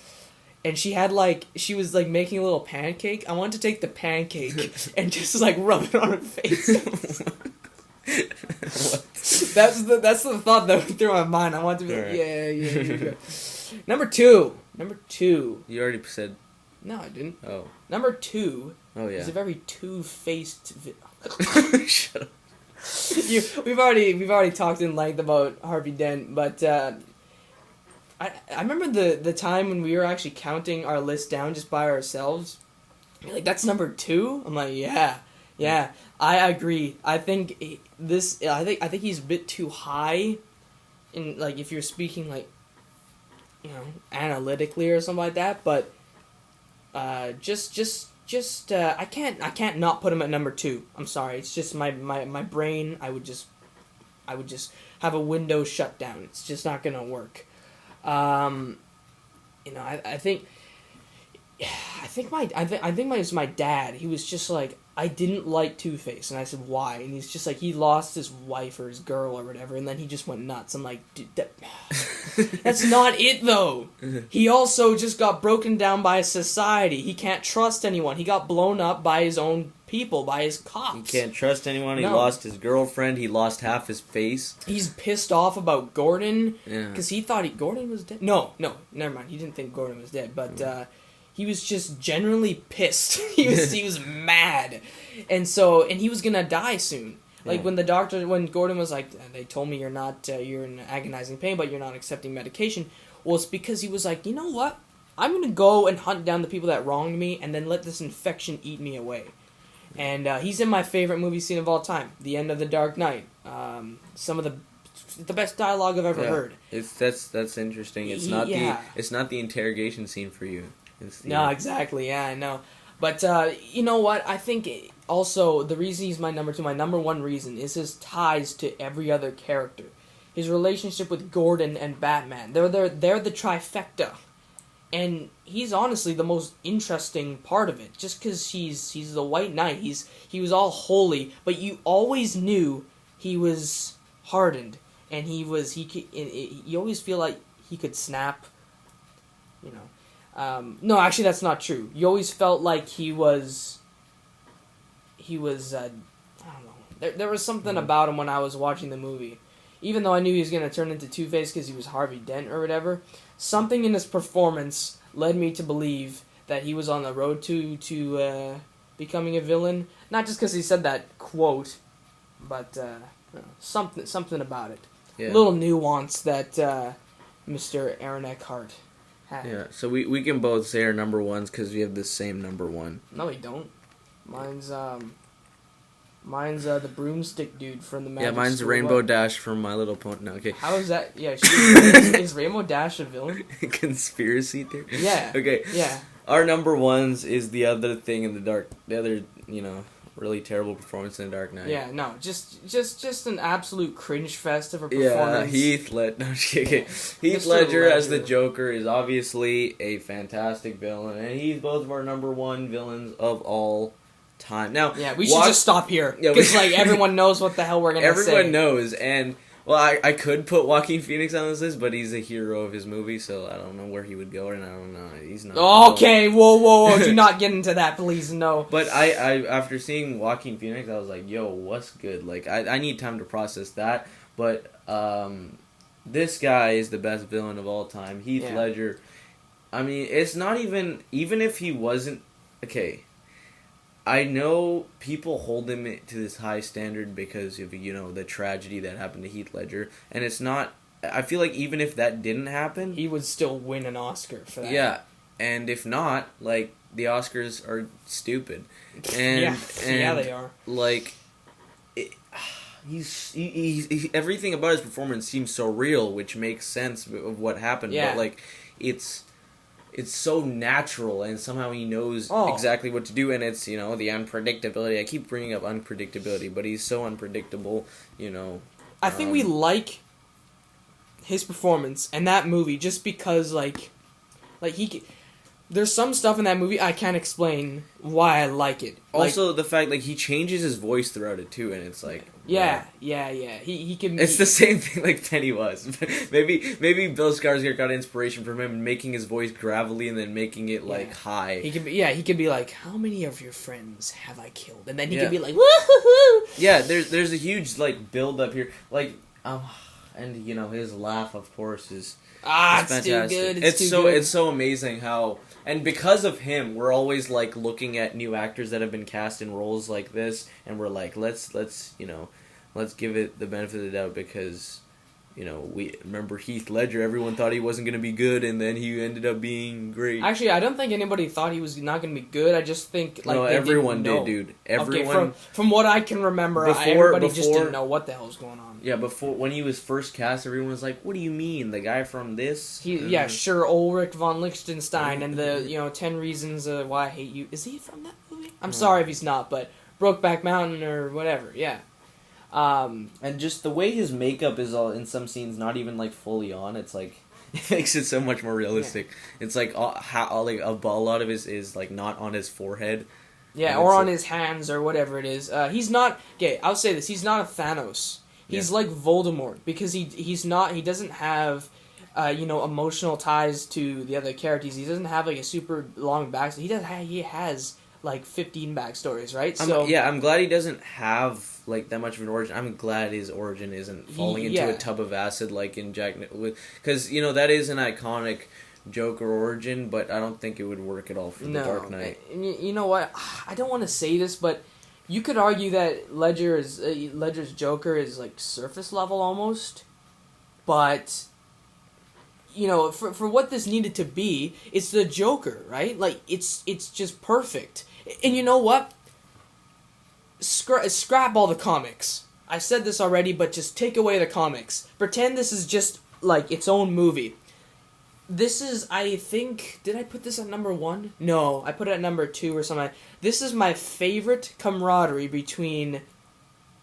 And she was making a little pancake. I wanted to take the pancake and just like rub it on her face. That's the thought that went through my mind. I want to be like, yeah. Number two. You already said. No, I didn't. Oh. Number 2. Oh yeah. Is a very two-faced. Shut up. We've already talked in length about Harvey Dent, but I remember the time when we were actually counting our list down just by ourselves. You're like, that's number 2. I'm like, yeah. I agree. I think he's a bit too high, in like if you're speaking like, you know, analytically or something like that. But I can't not put him at number 2. I'm sorry. It's just my brain. I would just have a window shut down. It's just not gonna work. You know, I think it was my dad. He was just like, I didn't like Two-Face, and I said, why? And he's just like, he lost his wife or his girl or whatever, and then he just went nuts. I'm like, dude, that's not it, though. He also just got broken down by society. He can't trust anyone. He got blown up by his own people, by his cops. He can't trust anyone. No. He lost his girlfriend. He lost half his face. He's pissed off about Gordon, Yeah. because he thought Gordon was dead. No, never mind. He didn't think Gordon was dead, but he was just generally pissed. he was mad, and he was gonna die soon. Like when Gordon was like, they told me you're in agonizing pain, but you're not accepting medication. Well, it's because he was like, you know what? I'm gonna go and hunt down the people that wronged me, and then let this infection eat me away. And he's in my favorite movie scene of all time, the end of The Dark Knight. Some of the best dialogue I've ever heard. That's interesting. It's not the interrogation scene for you. No, exactly. Yeah, I know. But you know what? I think also the reason he's my number 2, my number 1 reason, is his ties to every other character. His relationship with Gordon and Batman. They're the trifecta. And he's honestly the most interesting part of it. Just because he's the White Knight. He was all holy, but you always knew he was hardened, and you always feel like he could snap. You know. No, actually, that's not true. You always felt like he was. I don't know. There was something about him when I was watching the movie. Even though I knew he was going to turn into Two-Face because he was Harvey Dent or whatever, something in his performance led me to believe that he was on the road to becoming a villain. Not just because he said that quote, but something about it. Yeah. A little nuance that Mr. Aaron Eckhart had. Yeah, so we can both say our number 1s because we have the same number 1. No, we don't. Mine's the broomstick dude from the Magic Yeah, mine's School Rainbow Bus. Dash from My Little Pony. No, okay. How is that? Yeah, is Rainbow Dash a villain? Conspiracy theory? Yeah. Okay. Yeah. our number ones is the other thing in the dark. The other, really terrible performance in the Dark Knight. Yeah, no, just an absolute cringe fest of a performance. Yeah, Heath Ledger as the Joker is obviously a fantastic villain, and he's both of our number one villains of all time. Now, yeah, we should just stop here because everyone knows what the hell we're gonna say. Everyone knows, and well, I could put Joaquin Phoenix on this list, but he's a hero of his movie, so I don't know where he would go, and I don't know. He's not. Okay, whoa! Do not get into that, please. No. But I after seeing Joaquin Phoenix, I was like, yo, what's good? Like, I need time to process that. But this guy is the best villain of all time. Heath Ledger. I mean, it's not even if he wasn't okay. I know people hold him to this high standard because of, the tragedy that happened to Heath Ledger. And it's not... I feel like even if that didn't happen... he would still win an Oscar for that. Yeah. And if not, the Oscars are stupid. And, yeah, they are. He's everything about his performance seems so real, which makes sense of what happened. Yeah. But, it's so natural, and somehow he knows exactly what to do, and it's, the unpredictability. I keep bringing up unpredictability, but he's so unpredictable, I think we like his performance and that movie just because, there's some stuff in that movie I can't explain why I like it. Also, the fact, he changes his voice throughout it, too, and it's Yeah. He can... It's the same thing like Pennywise. maybe Bill Skarsgård got inspiration from him making his voice gravelly and then making it, high. He could be like, how many of your friends have I killed? And then he could be like, woo-hoo-hoo! Yeah, there's a huge, build-up here. And, his laugh, of course, is... it's fantastic. Too good. It's so amazing how... And because of him, we're always, looking at new actors that have been cast in roles like this, and we're like, let's give it the benefit of the doubt because, we remember Heath Ledger, everyone thought he wasn't going to be good, and then he ended up being great. Actually, I don't think anybody thought he was not going to be good, I just think, no, everyone did, dude. Everyone... Okay, from what I can remember, everybody just didn't know what the hell was going on. Yeah, when he was first cast, everyone was like, what do you mean? The guy from this? Sure, Ulrich von Liechtenstein and the, 10 Reasons Why I Hate You. Is he from that movie? I'm sorry if he's not, but Brokeback Mountain or whatever, yeah. And just the way his makeup is all in some scenes not even fully on, it's it makes it so much more realistic. Yeah. It's a lot of his is not on his forehead. Yeah, or on his hands or whatever it is. He's not... Okay, I'll say this. He's not a Thanos. He's like Voldemort because he doesn't have emotional ties to the other characters. He doesn't have a super long backstory. He has 15 backstories, right? I'm glad he doesn't have that much of an origin. I'm glad his origin isn't falling into a tub of acid in Jack, because that is an iconic Joker origin, but I don't think it would work at all for the Dark Knight. You know what? I don't want to say this, but you could argue that Ledger's Joker is surface level almost, but for what this needed to be, it's the Joker, right? It's just perfect. And you know what? Scrap all the comics. I said this already, but just take away the comics. Pretend this is just its own movie. This is, I think, did I put this at number 1? No, I put it at number 2 or something. This is my favorite camaraderie between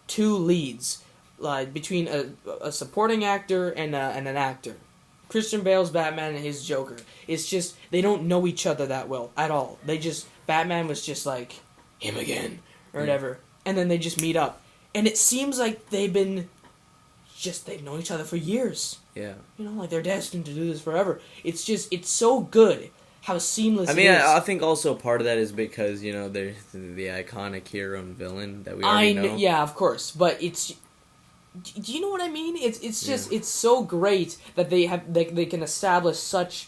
two leads, between a supporting actor and an actor. Christian Bale's Batman and his Joker. It's just, they don't know each other that well at all. Batman was just him again, or whatever. And then they just meet up. And it seems like they've known each other for years. Yeah. They're destined to do this forever. It's so good how seamless it is. I think also part of that is because, they're the iconic hero and villain that we already know. Yeah, of course. But it's... Do you know what I mean? It's just... It's so great that they can establish such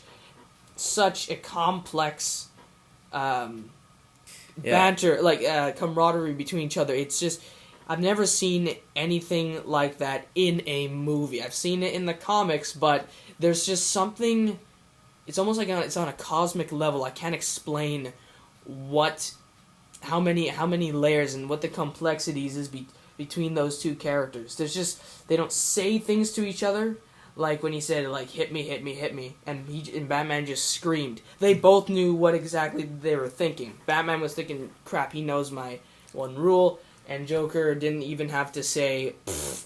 a complex banter, camaraderie between each other. It's just... I've never seen anything like that in a movie. I've seen it in the comics, but there's just something... It's almost like it's on a cosmic level. I can't explain how many layers and what the complexities is between those two characters. There's just... They don't say things to each other. Like when he said, like, hit me, hit me, hit me, and Batman just screamed. They both knew what exactly they were thinking. Batman was thinking, crap, he knows my one rule, and Joker didn't even have to say,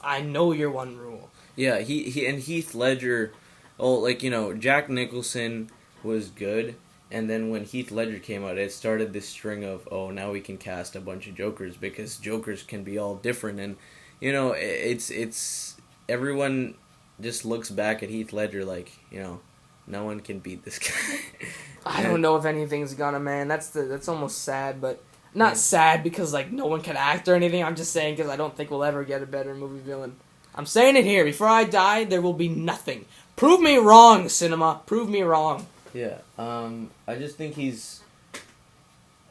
I know your one rule. Yeah, he and Heath Ledger, like, Jack Nicholson was good, and then when Heath Ledger came out, it started this string of, now we can cast a bunch of Jokers, because Jokers can be all different, and, it's everyone just looks back at Heath Ledger like, no one can beat this guy. I don't know if anything's gonna, man. That's almost sad, but not sad because, like, no one can act or anything. I'm just saying because I don't think we'll ever get a better movie villain. I'm saying it here. Before I die, there will be nothing. Prove me wrong, cinema. Prove me wrong. Yeah. I just think he's...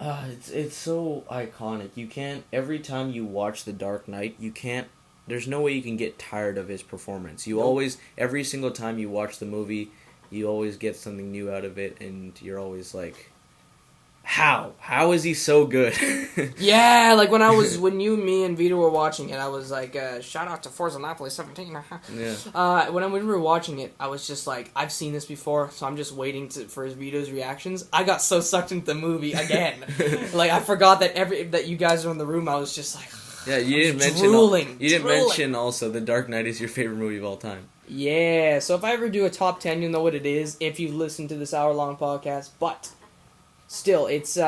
it's so iconic. You can't... Every time you watch The Dark Knight, you can't... There's no way you can get tired of his performance. You always... Every single time you watch the movie, you always get something new out of it, and you're always like... How? How is he so good? Yeah, like when you, me, and Vito were watching it, I was like, shout out to Forza Napoli 17. Yeah. When we were watching it, I was just like, I've seen this before, so I'm just waiting for Vito's reactions. I got so sucked into the movie again. Like, I forgot that you guys were in the room. I was just like, yeah, you didn't mention drooling. You didn't mention also The Dark Knight is your favorite movie of all time. Yeah, so if I ever do a top 10, you'll know what it is if you've listened to this hour-long podcast, but... Still, it's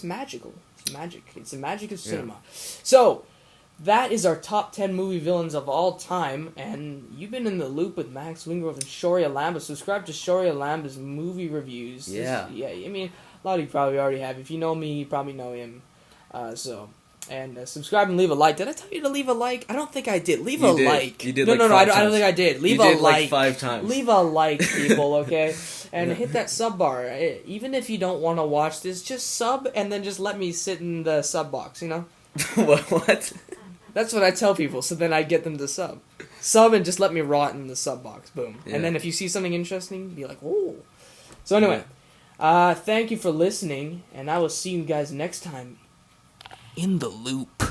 magical. It's magic. It's the magic of cinema. Yeah. So, that is our top 10 movie villains of all time, and you've been in the loop with Max Wingrove and Shorya Lamba. Subscribe to Shorya Lamba's movie reviews. Yeah. I mean, a lot of you probably already have. If you know me, you probably know him. And subscribe and leave a like. Did I tell you to leave a like? I don't think I did. Leave a like. You did no, like no, five I times. don't think I did. Leave you a did like. Like 5 times. Leave a like, people, okay? And hit that sub bar. Even if you don't want to watch this, just sub and then just let me sit in the sub box, What? That's what I tell people, so then I get them to sub. Sub and just let me rot in the sub box. Boom. Yeah. And then if you see something interesting, be like, oh. So anyway, thank you for listening, and I will see you guys next time in the loop.